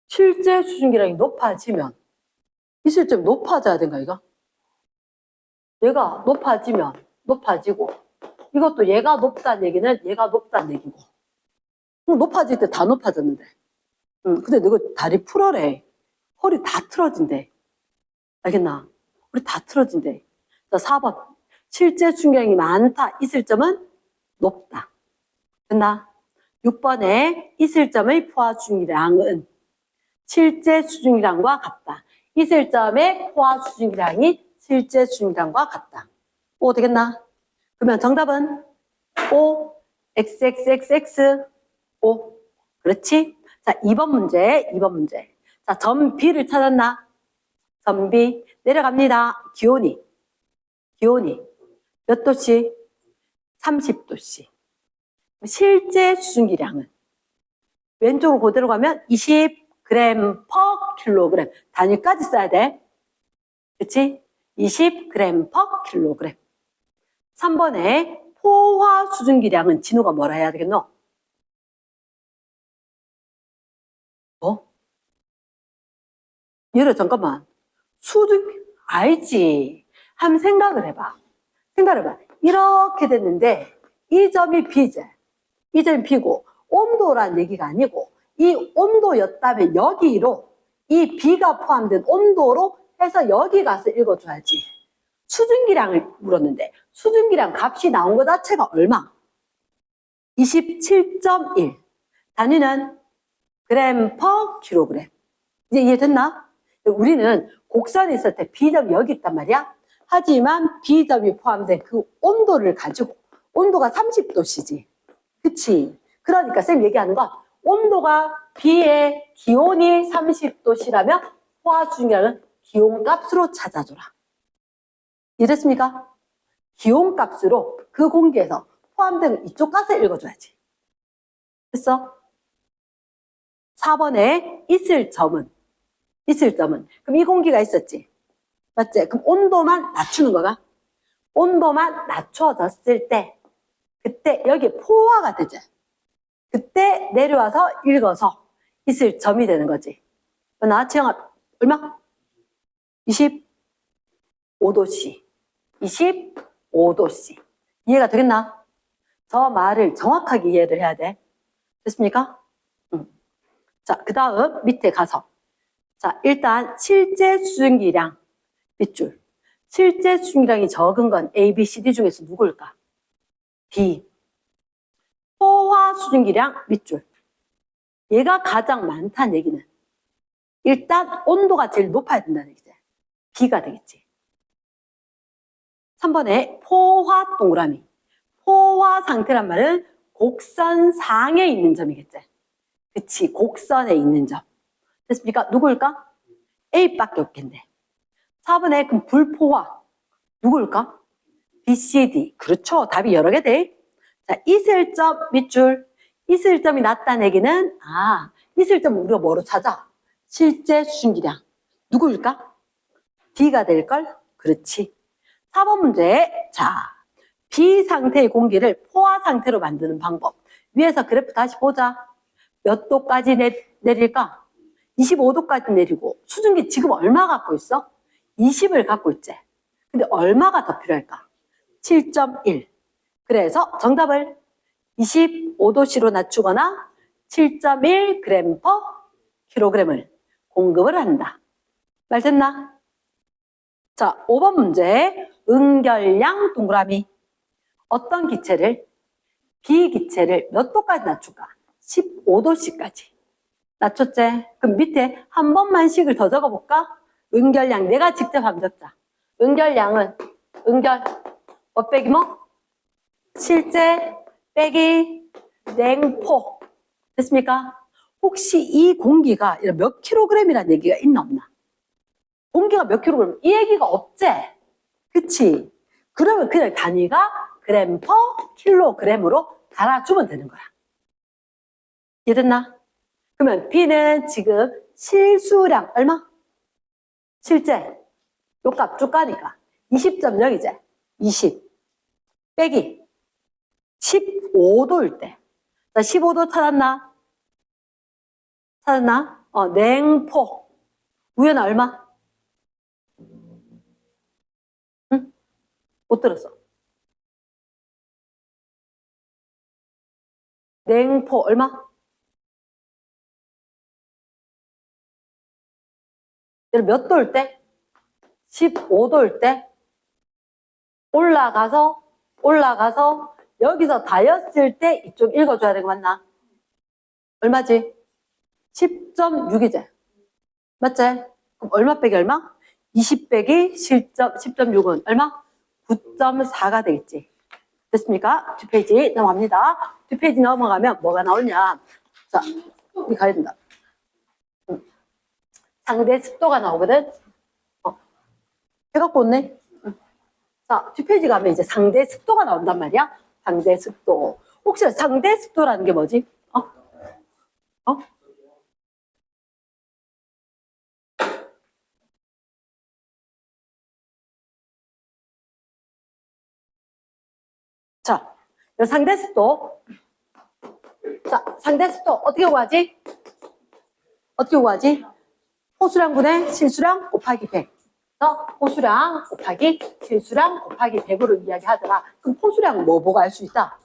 실제 수증기량이 높아지면 이슬점이 높아져야 된가 이거? 얘가 높아지면 높아지고 이것도 얘가 높다는 얘기는 얘가 높다는 얘기고 높아질 때 다 높아졌는데 근데 너 다리 풀어래. 허리 다 틀어진대. 알겠나? 허리 다 틀어진대. 자, 4번 실제 수증기량이 많다. 이슬점은 높다. 됐나? 6번에 이슬점의 포화 수증기량은 실제 수증기량과 같다. 이슬점의 포화 수증기량이 실제 수증기량과 같다. 오, 되겠나? 그러면 정답은 O, XXXX, O. 그렇지? 자, 2번 문제. 자, 점 B를 찾았나? 점 B. 내려갑니다. 기온이 몇 도씨? 30도씨. 실제 수증기량은 왼쪽으로 그대로 가면 20g per kg. 단위까지 써야 돼. 그치? 20g per kg. 3번에 포화 수증기량은 진우가 뭐라 해야 되겠노? 얘를 잠깐만. 알지. 한번 생각을 해봐. 이렇게 됐는데 이 점이 B제. 이 점이 B고 온도란 얘기가 아니고 이 온도였다면 여기로 이 B가 포함된 온도로 해서 여기 가서 읽어줘야지. 수증기량을 물었는데 수증기량 값이 나온 거 자체가 얼마? 27.1. 단위는 그램 퍼 킬로그램. 이제 이해됐나? 우리는 곡선에 있을 때 B점이 여기 있단 말이야. 하지만 B점이 포함된 그 온도를 가지고 온도가 30도씨지. 그치? 그러니까 쌤 얘기하는 건 온도가 B의 기온이 30도씨라면 포화 수증기량은 기온값으로 찾아줘라. 이해됐습니까? 기온값으로 그 공기에서 포함된 이쪽 가서 읽어줘야지. 됐어? 4번에 이슬점은 그럼 이 공기가 있었지. 맞지? 그럼 온도만 낮추는 거가 온도만 낮춰졌을 때 그때 여기 포화가 되지. 그때 내려와서 읽어서 이슬점이 되는 거지. 나 지영아 얼마? 25도씨. 25도씨. 이해가 되겠나? 저 말을 정확하게 이해를 해야 돼. 됐습니까? 자, 그 다음 밑에 가서 자, 일단 실제 수증기량 밑줄. 실제 수증기량이 적은 건 A, B, C, D 중에서 누굴까? B. 포화 수증기량 밑줄. 얘가 가장 많다는 얘기는 일단 온도가 제일 높아야 된다는 얘기지. B가 되겠지. 3번에 포화 동그라미. 포화 상태란 말은 곡선상에 있는 점이겠지. 그치, 곡선에 있는 점. 됐습니까? 누구일까? A밖에 없겠네. 4번에 그럼 불포화. 누구일까? B, C, D. 그렇죠. 답이 여러 개 돼. 자, 이슬점 밑줄. 이슬점이 낮다는 얘기는 이슬점 우리가 뭐로 찾아? 실제 수증기량. 누구일까? D가 될걸? 그렇지. 4번 문제. 자, B 상태의 공기를 포화 상태로 만드는 방법. 위에서 그래프 다시 보자. 몇 도까지 내릴까? 25도까지 내리고 수증기 지금 얼마 갖고 있어? 20을 갖고 있지. 근데 얼마가 더 필요할까? 7.1. 그래서 정답을 25도씨로 낮추거나 7.1g per kg을 공급을 한다. 말 됐나? 자, 5번 문제. 응결량 동그라미. 어떤 기체를? B기체를 몇 도까지 낮출까? 15도씨까지. 낮췄지? 그럼 밑에 한 번만 식을 더 적어볼까? 응결량. 내가 직접 한번 적자. 응결량은 뭐 빼기 뭐? 실제 빼기 냉포. 됐습니까? 혹시 이 공기가 몇 킬로그램이라는 얘기가 있나 없나? 공기가 몇 킬로그램? 이 얘기가 없지? 그치? 그러면 그냥 단위가 그램 퍼 킬로그램으로 달아주면 되는 거야. 이해됐나? 그러면 B는 지금 실수량 얼마? 실제 요 값 쭉 가니까 20.0이지? 20 빼기 15도일 때. 자, 15도 찾았나? 찾았나? 냉포. 위에는 얼마? 응? 못 들었어. 냉포 얼마? 몇 도일 때? 15도일 때 올라가서 여기서 다였을 때 이쪽 읽어줘야 되는 거 맞나? 얼마지? 10.6이지? 맞지? 그럼 얼마 빼기 얼마? 20 빼기 10.6은 얼마? 9.4가 되겠지. 됐습니까? 뒷페이지 넘어갑니다. 뒷페이지 넘어가면 뭐가 나오냐? 자, 우리 가야 된다. 상대 습도가 나오거든? 해갖고 왔네? 자, 뒷페이지 가면 이제 상대 습도가 나온단 말이야? 상대 습도. 혹시 상대 습도라는 게 뭐지? 자, 상대 습도. 자, 상대 습도 어떻게 구하지? 어떻게 구하지? 호수량분의 실수량 곱하기 100. 호수량 곱하기 실수량 곱하기 100으로 이야기하더라. 그럼 호수량은 뭐 보고 알 수 있다?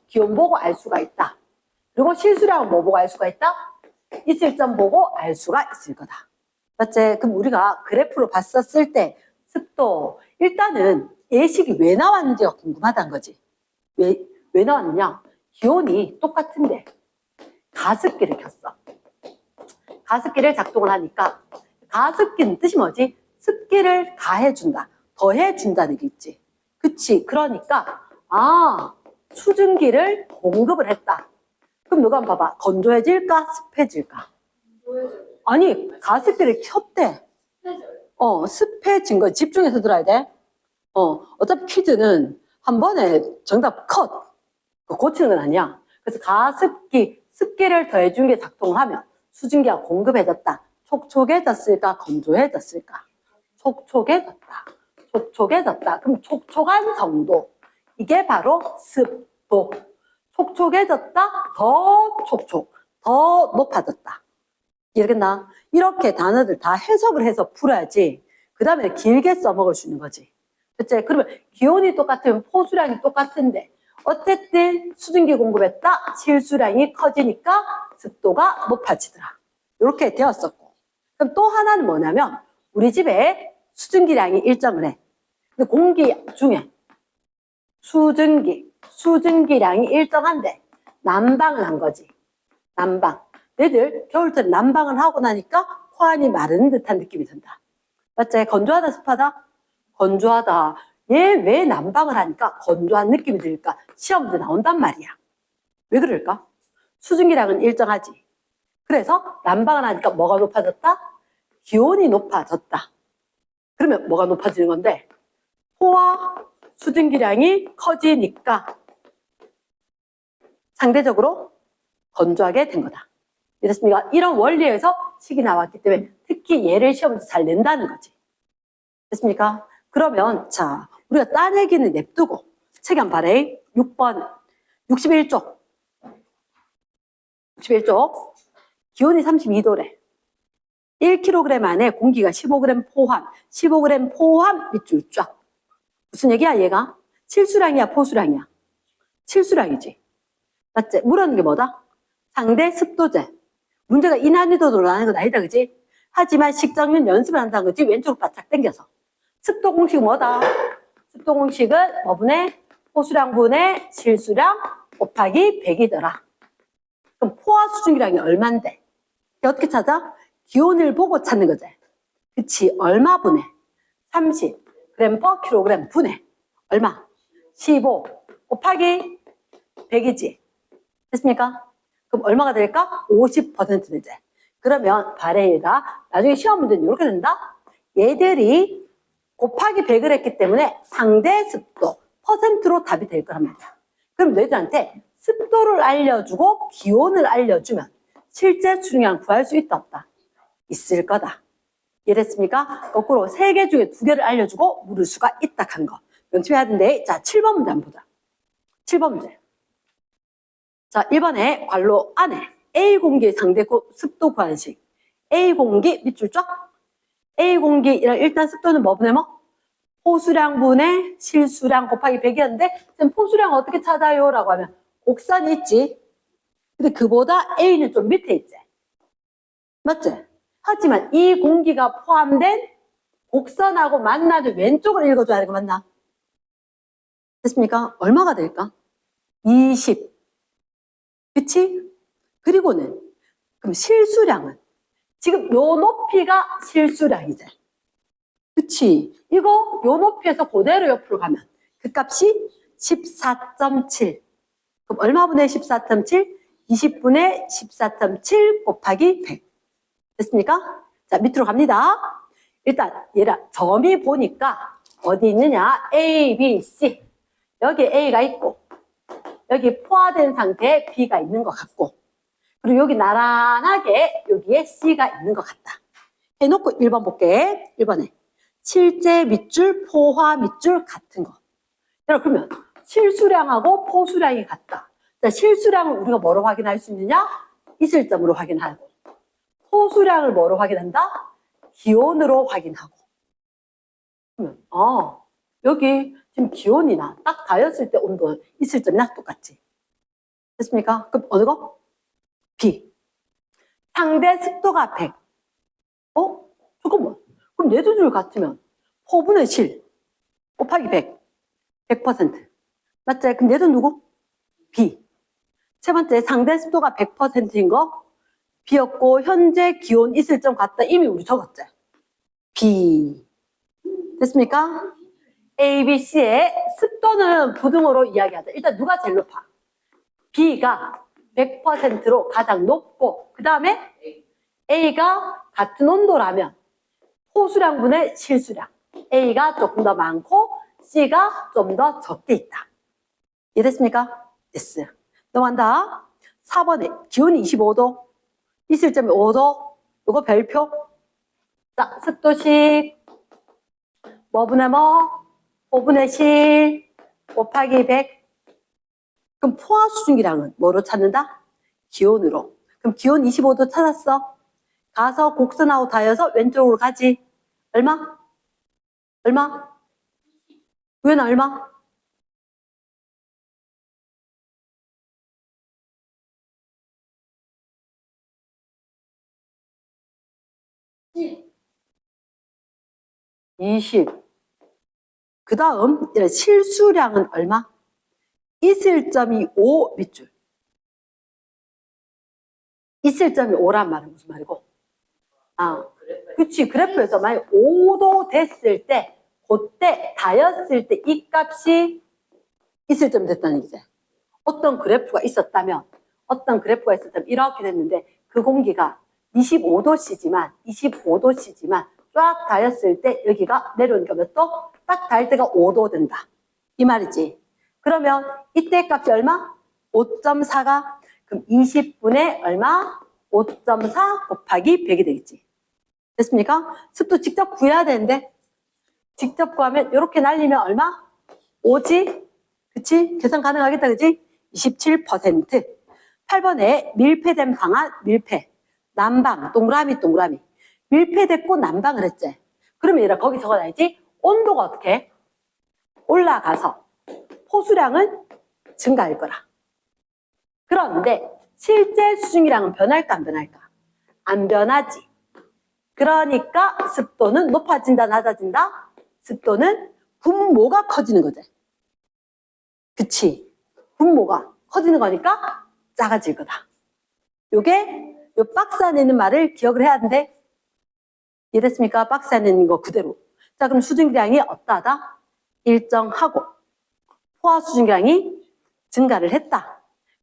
기온 보고 알 수가 있다. 그리고 실수량은 뭐 보고 알 수가 있다? 있을 점 보고 알 수가 있을 거다. 맞지? 그럼 우리가 그래프로 봤었을 때 습도, 일단은 예식이 왜 나왔는지가 궁금하다는 거지. 왜 나왔느냐? 기온이 똑같은데 가습기를 켰어. 가습기를 작동을 하니까 가습기는 뜻이 뭐지? 습기를 가해준다. 더해준다는 게 있지. 그치? 그러니까 수증기를 공급을 했다. 그럼 누가 한번 봐봐. 건조해질까? 습해질까? 아니, 가습기를 켰대. 습해진 거 집중해서 들어야 돼. 어차피 퀴즈는 한 번에 정답 컷. 고치는 건 아니야. 그래서 가습기, 습기를 더해준 게 작동을 하면 수증기가 공급해졌다. 촉촉해졌을까? 건조해졌을까? 촉촉해졌다. 촉촉해졌다. 그럼 촉촉한 정도. 이게 바로 습도. 촉촉해졌다. 더 촉촉. 더 높아졌다. 이해겠나? 이렇게 단어들 다 해석을 해서 풀어야지. 그 다음에 길게 써먹을 수 있는 거지. 그치? 그러면 기온이 똑같으면 포수량이 똑같은데 어쨌든 수증기 공급했다. 실수량이 커지니까 습도가 높아지더라. 이렇게 되었었고. 그럼 또 하나는 뭐냐면 우리 집에 수증기량이 일정을 해. 근데 공기 중에 수증기량이 일정한데 난방을 한 거지. 난방. 얘들 겨울철에 난방을 하고 나니까 호환이 마르는 듯한 느낌이 든다. 맞지? 건조하다 습하다? 건조하다. 얘 왜 난방을 하니까 건조한 느낌이 들까? 시험도 나온단 말이야. 왜 그럴까? 수증기량은 일정하지. 그래서 난방을 하니까 뭐가 높아졌다? 기온이 높아졌다. 그러면 뭐가 높아지는 건데? 포화 수증기량이 커지니까 상대적으로 건조하게 된 거다. 이렇습니까? 이런 원리에서 식이 나왔기 때문에 특히 얘를 시험에서 잘 낸다는 거지. 됐습니까? 그러면 자 우리가 딴 얘기는 냅두고 책 한 발에 6번 61쪽 기온이 32도래. 1kg 안에 공기가 15g 포함 15g 포함 밑줄 쫙. 무슨 얘기야 얘가? 실수량이야 포수량이야? 실수량이지. 맞지? 물어는 게 뭐다? 상대 습도제. 문제가 이 난이도로 나는 건 아니다 그지? 하지만 식정률 연습을 한다는 거지. 왼쪽으로 바짝 당겨서. 습도 공식은 뭐다? 습도 공식은 뭐분의 포수량분의 실수량 곱하기 100이더라. 그럼 포화 수증기량이 얼만데? 어떻게 찾아? 기온을 보고 찾는 거지. 그치? 얼마 분해? 30 g per kg 분해. 얼마? 15 곱하기 100이지. 됐습니까? 그럼 얼마가 될까? 50% 되지. 그러면 발의 일가 나중에 시험 문제는 이렇게 된다. 얘들이 곱하기 100을 했기 때문에 상대 습도 퍼센트로 답이 될 거란 말이야. 그럼 너희들한테 습도를 알려주고 기온을 알려주면 실제 수중량 구할 수 있다 없다? 있을 거다. 이해됐습니까? 거꾸로 3개 중에 2개를 알려주고 물을 수가 있다 하는 거 명심해야 되는데, 자 7번 문제 한번 보자. 7번 문제. 자 1번에 괄호 안에 A 공기의 상대 습도 구하식. A 공기 밑줄 쫙. A 공기 일단 습도는 뭐 분의 뭐? 포수량분의 실수량 곱하기 100이었는데 선생님 포수량 어떻게 찾아요? 라고 하면 곡선이 있지. 근데 그보다 A는 좀 밑에 있지. 맞지? 하지만 이 공기가 포함된 곡선하고 만나는 왼쪽을 읽어줘야 되는 거 맞나? 됐습니까? 얼마가 될까? 20. 그치? 그리고는 그럼 실수량은 지금 요 높이가 실수량이지. 그치? 이거 요 높이에서 그대로 옆으로 가면 그 값이 14.7. 그럼 얼마 분의 14.7? 20분의 14.7 곱하기 100. 됐습니까? 자, 밑으로 갑니다. 일단 얘라 점이 보니까 어디 있느냐? A, B, C. 여기 A가 있고 여기 포화된 상태에 B가 있는 것 같고 그리고 여기 나란하게 여기에 C가 있는 것 같다. 해놓고 1번 볼게. 1번에 실제 밑줄, 포화 밑줄 같은 거. 그러면 실수량하고 포수량이 같다. 자, 실수량을 우리가 뭐로 확인할 수 있느냐? 이슬점으로 확인하고 포수량을 뭐로 확인한다? 기온으로 확인하고. 그러면 여기 지금 기온이나 딱 닿였을 때 온도 이슬점이나 똑같지. 됐습니까? 그럼 어느 거? B. 상대 습도가 100. 잠깐만. 그럼 얘 두 줄 같으면 포분의 실 곱하기 100. 100%. 맞지? 그럼 얘도 누구? B. 세 번째 상대 습도가 100%인 거 B였고 현재 기온 이슬점 같다. 이미 우리 적었지? B. 됐습니까? A, B, C의 습도는 부등호로 이야기하자. 일단 누가 제일 높아? B가 100%로 가장 높고 그 다음에 A가 같은 온도라면 포수량분의 실수량. A가 조금 더 많고 C가 좀 더 적게 있다. 이해됐습니까? yes. 넘어간다. 4번에 기온이 25도, 이슬점이 5도. 이거 별표. 자, 습도식 뭐 분의 뭐? 5분의 실 곱하기 100. 그럼 포화 수증기량은 뭐로 찾는다? 기온으로. 그럼 기온 25도 찾았어. 가서 곡선하고 닿아서 왼쪽으로 가지. 얼마? 얼마? 위에는 얼마? (20) 그 다음 실수량은 얼마? 이슬점이 5 밑줄. 이슬점이 5란 말은 무슨 말이고? 그치. 그래프에서 만약 5도 됐을 때, 그때 닿였을 때 이 값이 이슬점이 됐다는 얘기지. 어떤 그래프가 있었다면 이렇게 됐는데 그 공기가 25도씨지만 쫙 닿였을 때 여기가 내려오니까 몇 도? 딱 닿을 때가 5도 된다. 이 말이지. 그러면 이때 값이 얼마? 5.4가 그럼 20분의 얼마? 5.4 곱하기 100이 되겠지. 됐습니까? 습도 직접 구해야 되는데 직접 구하면 이렇게 날리면 얼마? 5지? 그치? 계산 가능하겠다. 그치? 27%. 8번에 밀폐된 방안, 밀폐. 난방, 동그라미. 밀폐됐고 난방을 했지. 그러면 얘들아 거기 적어놔야지. 온도가 어떻게? 올라가서 포수량은 증가할 거라. 그런데 실제 수증기량은 변할까 안 변할까? 안 변하지. 그러니까 습도는 높아진다 낮아진다? 습도는 분모가 커지는 거지. 그치? 분모가 커지는 거니까 작아질 거다. 요게 요 박스 안에 있는 말을 기억을 해야 하는데 이해됐습니까? 박스 안에 있는 거 그대로. 자, 그럼 수증기량이 어떠하다? 일정하고 포화 수증기량이 증가를 했다.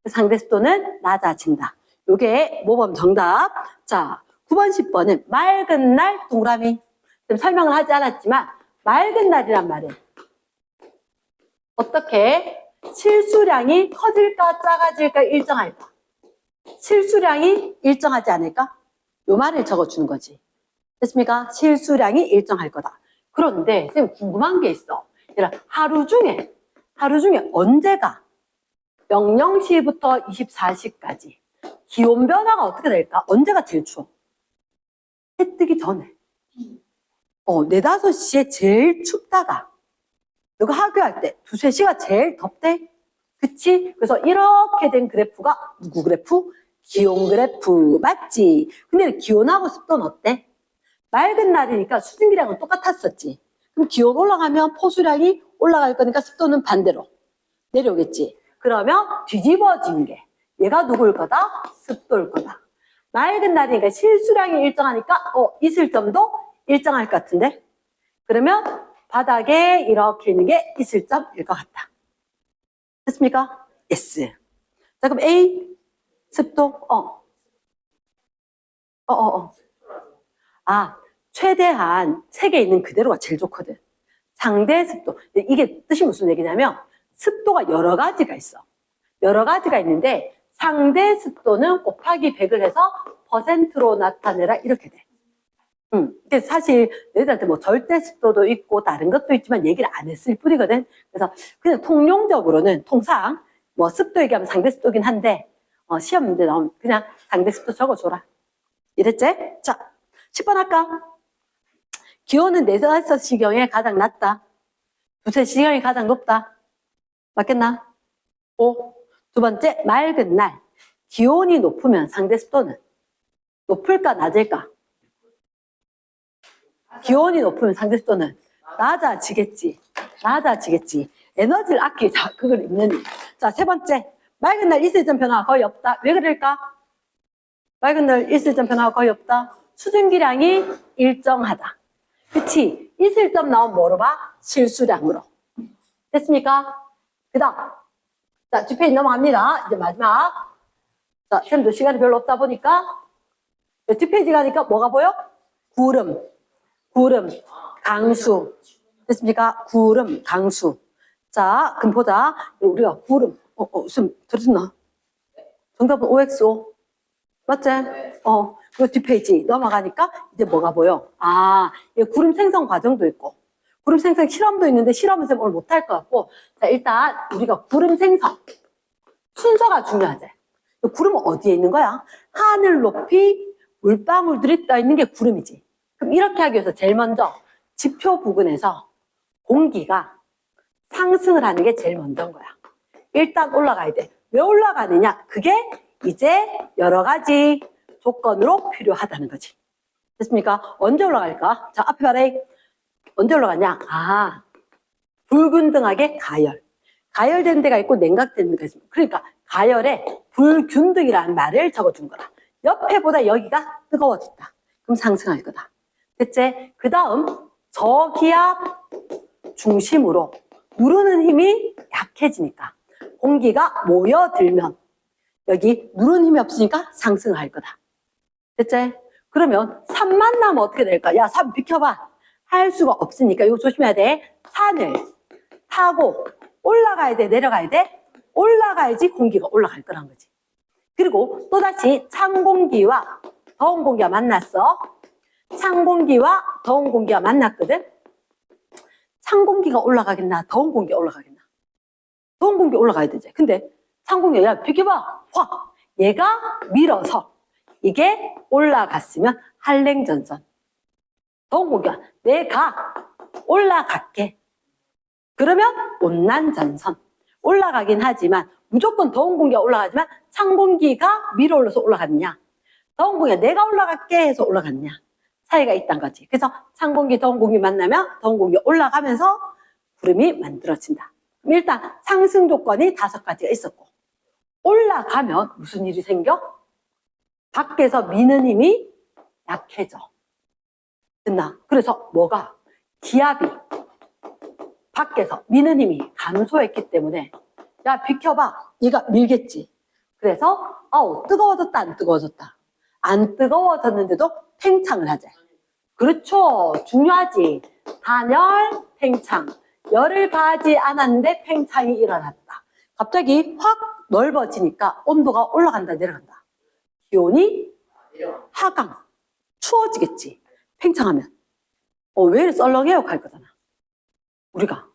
상대 습도는 낮아진다. 요게 모범 정답. 자, 9번, 10번은 맑은 날 동그라미. 지금 설명을 하지 않았지만 맑은 날이란 말은 어떻게 실수량이 커질까 작아질까 일정할까? 실수량이 일정하지 않을까? 요 말을 적어주는 거지. 됐습니까? 실수량이 일정할 거다. 그런데 선생님 궁금한 게 있어. 하루 중에 언제가 00시부터 24시까지 기온 변화가 어떻게 될까? 언제가 제일 추워? 해 뜨기 전에. 4, 5시에 제일 춥다가 너가 학교할 때 2, 3시가 제일 덥대? 그치? 그래서 이렇게 된 그래프가 누구 그래프? 기온 그래프. 맞지? 근데 기온하고 습도는 어때? 맑은 날이니까 수증기량은 똑같았었지. 그럼 기온 올라가면 포수량이 올라갈 거니까 습도는 반대로 내려오겠지. 그러면 뒤집어진 게 얘가 누구일 거다? 습도일 거다. 맑은 날이니까 실수량이 일정하니까 이슬점도 일정할 것 같은데? 그러면 바닥에 이렇게 있는 게 이슬점일 것 같다. 됐습니까? S. 자, 그럼 A 습도 최대한 책에 있는 그대로가 제일 좋거든. 상대 습도. 이게 뜻이 무슨 얘기냐면 습도가 여러 가지가 있어. 여러 가지가 있는데 상대 습도는 곱하기 100을 해서 %로 나타내라 이렇게 돼. 근데 사실 너희들한테 뭐 절대 습도도 있고 다른 것도 있지만 얘기를 안 했을 뿐이거든. 그래서 그냥 통용적으로는 통상 뭐 습도 얘기하면 상대 습도긴 한데 시험 문제 나오면 그냥 상대 습도 적어줘라. 이랬지? 자, 10번 할까? 기온은 4, 5시경에 가장 낮다. 2, 3시경이 가장 높다. 맞겠나? 5. 두 번째, 맑은 날. 기온이 높으면 상대 습도는 높을까 낮을까? 기온이 높으면 상대 습도는 낮아지겠지. 낮아지겠지. 에너지를 아끼자. 그걸 읽는. 자, 세 번째. 맑은 날 이슬점 변화가 거의 없다. 왜 그럴까? 맑은 날 이슬점 변화가 거의 없다. 수증기량이 일정하다. 그치? 이슬점 나오면 뭐로 봐? 실수량으로. 됐습니까? 그 다음. 자, 뒷페이지 넘어갑니다. 이제 마지막. 자, 쌤도 시간이 별로 없다 보니까 뒷페이지 가니까 뭐가 보여? 구름, 강수. 됐습니까? 구름, 강수. 자, 그럼 보자. 우리가 구름. 쌤, 들었나? 정답은 OXO. 맞지? 그 뒷페이지 넘어가니까 이제 뭐가 보여? 이게 구름 생성 과정도 있고, 구름 생성 실험도 있는데 실험은 쌤 오늘 못할 것 같고, 자, 일단 우리가 구름 생성. 순서가 중요하지. 구름은 어디에 있는 거야? 하늘 높이 물방울들이 떠 있는 게 구름이지. 그럼 이렇게 하기 위해서 제일 먼저 지표 부근에서 공기가 상승을 하는 게 제일 먼저인 거야. 일단 올라가야 돼. 왜 올라가느냐? 그게 이제 여러 가지 조건으로 필요하다는 거지. 됐습니까? 언제 올라갈까? 자, 앞에 봐라. 언제 올라가냐? 불균등하게 가열. 가열된 데가 있고 냉각된 데가 있습니다. 그러니까 가열에 불균등이라는 말을 적어준 거라. 옆에보다 여기가 뜨거워졌다. 그럼 상승할 거다. 됐지? 그 다음 저기압 중심으로 누르는 힘이 약해지니까 공기가 모여들면 여기 누르는 힘이 없으니까 상승할 거다. 됐지? 그러면 산 만나면 어떻게 될까? 야, 산 비켜봐. 할 수가 없으니까 이거 조심해야 돼. 산을 타고 올라가야 돼, 내려가야 돼? 올라가야지 공기가 올라갈 거란 거지. 그리고 또다시 찬 공기와 더운 공기가 만났어. 찬 공기와 더운 공기가 만났거든. 찬 공기가 올라가겠나? 더운 공기가 올라가겠나? 더운 공기가 올라가야 되지. 근데 찬 공기가, 야, 비켜봐. 확! 얘가 밀어서 이게 올라갔으면 한랭전선. 더운 공기가 내가 올라갈게. 그러면 온난전선. 올라가긴 하지만 무조건 더운 공기가 올라가지만 찬 공기가 밀어 올려서 올라갔냐? 더운 공기가 내가 올라갈게 해서 올라갔냐? 차이가 있다는 거지. 그래서 찬 공기, 더운 공기 만나면 더운 공기가 올라가면서 구름이 만들어진다. 일단 상승 조건이 5가지가 있었고 올라가면 무슨 일이 생겨? 밖에서 미는 힘이 약해져. 됐나? 그래서 뭐가? 기압이 밖에서 미는 힘이 감소했기 때문에 야 비켜봐. 얘가 밀겠지. 그래서 뜨거워졌다 안 뜨거워졌다. 안 뜨거워졌는데도 팽창을 하재. 그렇죠. 중요하지. 단열, 팽창. 열을 가하지 않았는데 팽창이 일어났다. 갑자기 확 넓어지니까 온도가 올라간다 내려간다. 기온이 하강. 추워지겠지. 팽창하면. 왜 이리 썰렁해요? 할 거잖아. 우리가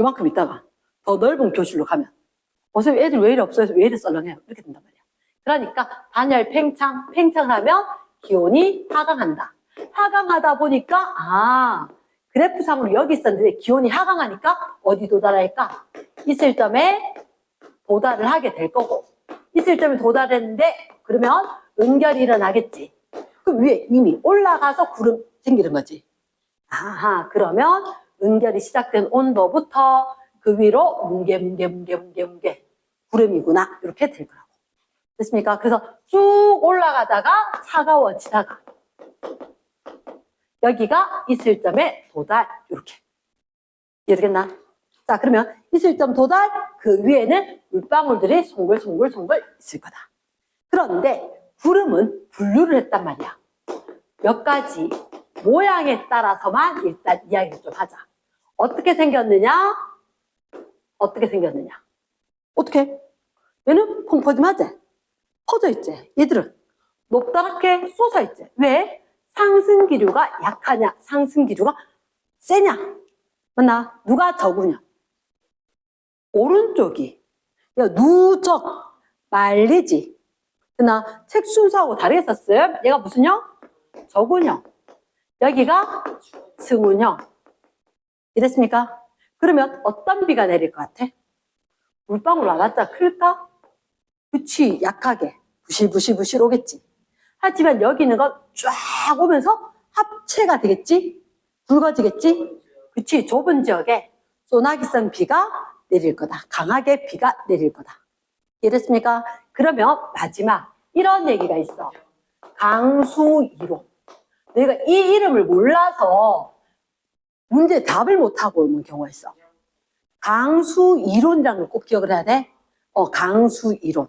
요만큼 있다가 더 넓은 교실로 가면 선생님 애들 왜 이리 없어요? 왜 이리 썰렁해요? 이렇게 된단 말이야. 그러니까 단열, 팽창, 팽창하면 기온이 하강한다. 하강하다 보니까 그래프상으로 여기 있었는데 기온이 하강하니까 어디 도달할까? 있을 점에 도달을 하게 될 거고 있을 점에 도달했는데 그러면 응결이 일어나겠지. 그럼 위에 이미 올라가서 구름 생기는 거지. 그러면 응결이 시작된 온도부터 그 위로 뭉게 구름이구나 이렇게 될 거라고. 됐습니까? 그래서 쭉 올라가다가 차가워지다가 여기가 있을 점에 도달 이렇게. 이해되겠나? 자, 그러면 있을 점 도달 그 위에는 물방울들이 송글송글 있을 거다. 그런데 구름은 분류를 했단 말이야. 몇 가지 모양에 따라서만 일단 이야기를 좀 하자. 어떻게 생겼느냐? 어떻게? 얘는 펑퍼짐하지? 퍼져 있지? 얘들은 높다랗게 솟아 있지? 왜? 상승기류가 약하냐? 상승기류가 세냐? 맞나? 누가 적으냐? 오른쪽이 누적 말리지. 그나 책 순서하고 다르게 썼어요. 얘가 무슨형? 적은형. 여기가 승운형. 이랬습니까? 그러면 어떤 비가 내릴 것 같아? 물방울 와봤자 클까? 그치, 약하게 부실부실 오겠지. 하지만 여기 있는 건 쫙 오면서 합체가 되겠지? 굵어지겠지? 그치, 좁은 지역에 소나기성 비가 내릴 거다. 강하게 비가 내릴 거다. 이해됐습니까? 그러면 마지막 이런 얘기가 있어. 강수이론. 내가 이 이름을 몰라서 문제 답을 못하고 오는 경우가 있어. 강수이론이라는 걸 꼭 기억을 해야 돼. 강수이론.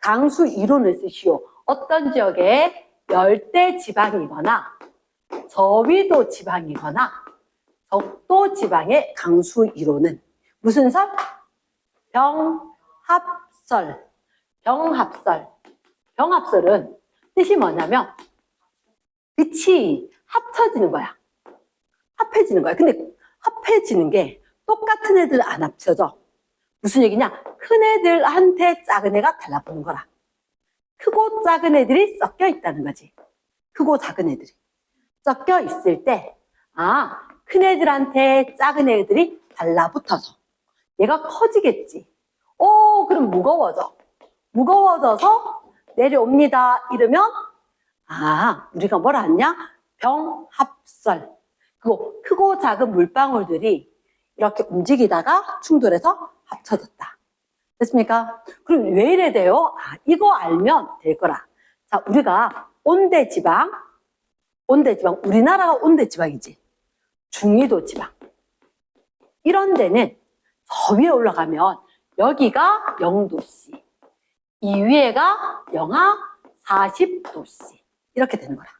강수이론을 쓰시오. 어떤 지역에 열대 지방이거나 저위도 지방이거나 적도 지방의 강수이론은 무슨 설? 병합설. 병합설은 뜻이 뭐냐면 빛이 합쳐지는 거야. 합해지는 거야. 근데 합해지는 게 똑같은 애들 안 합쳐져. 무슨 얘기냐? 큰 애들한테 작은 애가 달라붙는 거라. 크고 작은 애들이 섞여 있다는 거지. 크고 작은 애들이. 섞여 있을 때, 큰 애들한테 작은 애들이 달라붙어서 얘가 커지겠지. 그럼 무거워져. 무거워져서 내려옵니다. 이러면, 우리가 뭘 하냐? 병합설. 그리고 크고 작은 물방울들이 이렇게 움직이다가 충돌해서 합쳐졌다. 됐습니까? 그럼 왜 이래 돼요? 이거 알면 될 거라. 자, 우리가 온대지방, 우리나라가 온대지방이지. 중위도 지방. 이런 데는 저 위에 올라가면 여기가 0도씨, 이 위에가 영하 40도씨. 이렇게 되는 거라.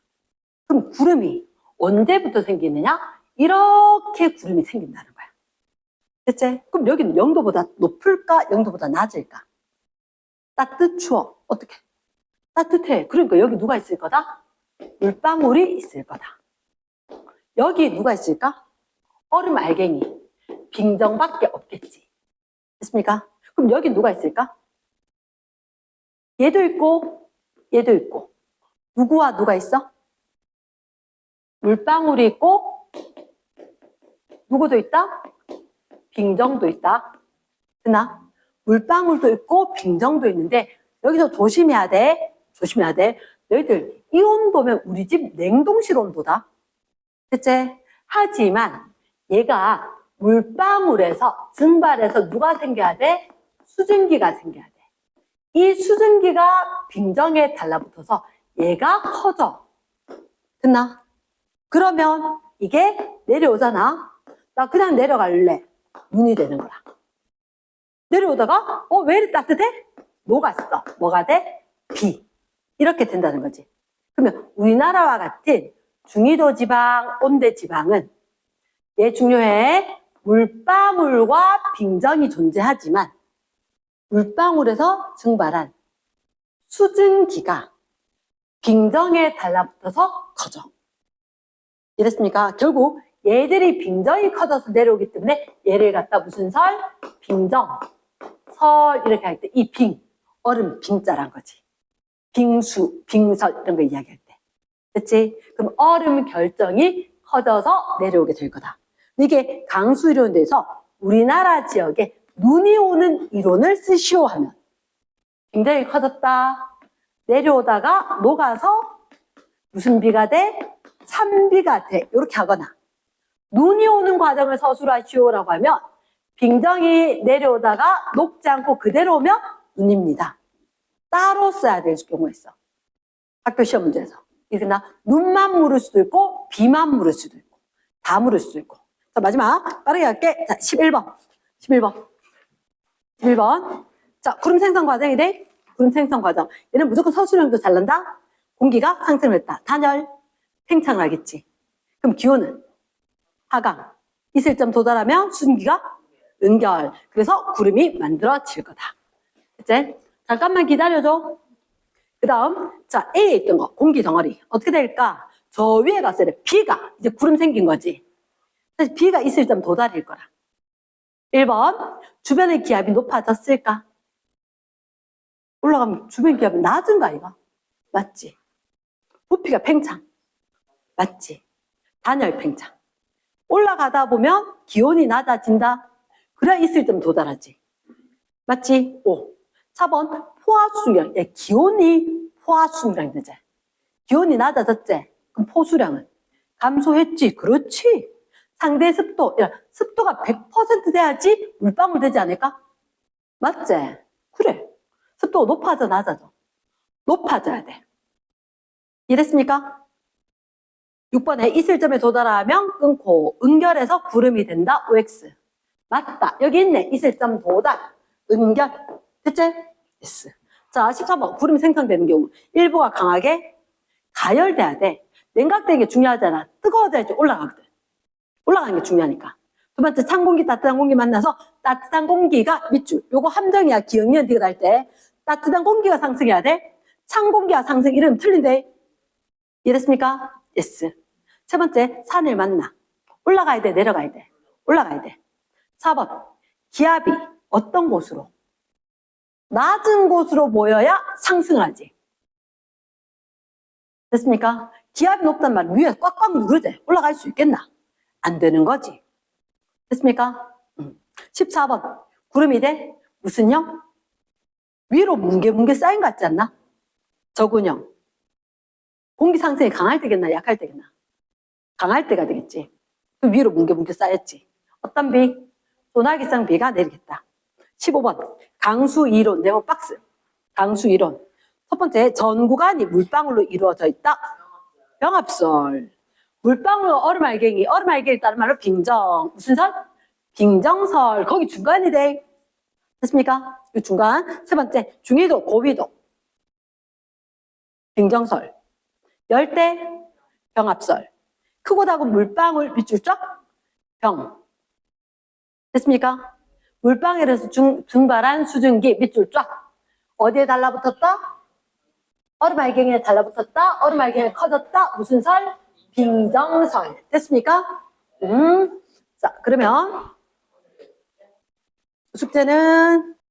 그럼 구름이 언제부터 생기느냐? 이렇게 구름이 생긴다는 거야. 됐지? 그럼 여기는 0도보다 높을까? 0도보다 낮을까? 따뜻, 추워. 어떻게? 따뜻해. 그러니까 여기 누가 있을 거다? 물방울이 있을 거다. 여기 누가 있을까? 얼음 알갱이. 빙정밖에 없겠지. 됐습니까? 그럼 여기 누가 있을까? 얘도 있고, 얘도 있고. 누구와 누가 있어? 물방울이 있고, 누구도 있다? 빙정도 있다. 그나 물방울도 있고 빙정도 있는데 여기서 조심해야 돼. 너희들 이 온도면 우리 집 냉동실 온도다. 그치? 하지만 얘가 물방울에서 증발해서 누가 생겨야 돼? 수증기가 생겨야 돼. 이 수증기가 빙정에 달라붙어서 얘가 커져. 됐나? 그러면 이게 내려오잖아. 나 그냥 내려갈래. 눈이 되는 거라. 내려오다가 왜 이렇게 따뜻해? 녹았어. 뭐가 돼? 비. 이렇게 된다는 거지. 그러면 우리나라와 같은 중위도 지방, 온대 지방은 얘 중요해. 물방울과 빙정이 존재하지만 물방울에서 증발한 수증기가 빙정에 달라붙어서 커져. 이랬습니까? 결국 얘들이 빙정이 커져서 내려오기 때문에 얘를 갖다 무슨 설? 빙정, 설 이렇게 할 때 이 빙, 얼음 빙자란 거지. 빙수, 빙설 이런 거 이야기할 때. 그치? 그럼 얼음 결정이 커져서 내려오게 될 거다. 이게 강수 이론에 대해서 우리나라 지역에 눈이 오는 이론을 쓰시오 하면 굉장히 커졌다. 내려오다가 녹아서 무슨 비가 돼? 산비가 돼. 이렇게 하거나 눈이 오는 과정을 서술하시오라고 하면 빙정이 내려오다가 녹지 않고 그대로 오면 눈입니다. 따로 써야 될 경우가 있어. 학교 시험 문제에서. 이렇게 눈만 물을 수도 있고 비만 물을 수도 있고 다 물을 수도 있고. 자, 마지막 빠르게 할게. 자, 11번. 11번. 자, 구름 생성 과정이 돼. 구름 생성 과정. 얘는 무조건 서술형도 잘 난다. 공기가 상승을 했다. 단열, 팽창을 하겠지. 그럼 기온은 하강. 이슬점 도달하면 수증기가 응결. 그래서 구름이 만들어질 거다. 그치? 잠깐만 기다려줘. 그 다음, 자, A에 있던 거, 공기 덩어리. 어떻게 될까? 저 위에 갔을 때 B가 이제 구름 생긴 거지. 사실 B가 이슬점 도달일 거라. 1번, 주변의 기압이 높아졌을까? 올라가면 주변 기압이 낮은가, 이거? 맞지? 부피가 팽창. 맞지? 단열 팽창. 올라가다 보면 기온이 낮아진다. 그래야 이슬점 도달하지. 맞지? 5. 4번, 포화수량. 야, 기온이 포화수량이 되지. 기온이 낮아졌지? 그럼 포수량은? 감소했지? 그렇지. 상대 습도. 야, 습도가 100% 돼야지 물방울 되지 않을까? 맞지? 그래. 습도가 높아져, 낮아져? 높아져야 돼. 이랬습니까? 6번에 이슬점에 도달하면 끊고 응결해서 구름이 된다. OX. 맞다. 여기 있네. 이슬점 도달. 응결. 됐지? yes. 자, 13번. 구름이 생성되는 경우. 일부가 강하게 가열돼야 돼. 냉각되는 게 중요하잖아. 뜨거워져야지 올라가거든. 올라가는 게 중요하니까. 두 번째, 찬 공기, 따뜻한 공기 만나서 따뜻한 공기가 밑줄. 요거 함정이야. 기억니은 디귿 할 때. 따뜻한 공기가 상승해야 돼. 찬 공기가 상승. 이러면 틀린데. 이해됐습니까? yes. 세 번째, 산을 만나. 올라가야 돼, 내려가야 돼. 올라가야 돼. 4번, 기압이 어떤 곳으로? 낮은 곳으로 모여야 상승을 하지. 됐습니까? 기압이 높단 말은 위에 꽉꽉 누르지. 올라갈 수 있겠나? 안 되는 거지. 됐습니까? 14번, 구름이 돼? 무슨 형? 위로 뭉게뭉게 쌓인 것 같지 않나? 저근형. 공기 상승이 강할 때겠나, 약할 때겠나? 강할 때가 되겠지. 그 위로 뭉게뭉게 쌓였지. 어떤 비? 소나기성 비가 내리겠다. 15번, 강수 이론, 네모 박스. 강수 이론. 첫 번째, 전 구간이 물방울로 이루어져 있다. 병합설. 물방울과 얼음 알갱이, 얼음 알갱이 다른 말로 빙정. 무슨 설? 빙정설. 거기 중간이 돼. 됐습니까? 이 중간. 세 번째, 중위도, 고위도. 빙정설. 열대, 병합설. 크고 작은 물방울 밑줄 쫙 병. 됐습니까? 물방울에서 증발한 수증기 밑줄 쫙. 어디에 달라붙었다? 얼음 알갱이에 달라붙었다. 얼음 알갱이 커졌다. 무슨 설? 빙정설. 됐습니까? 자, 그러면 숙제는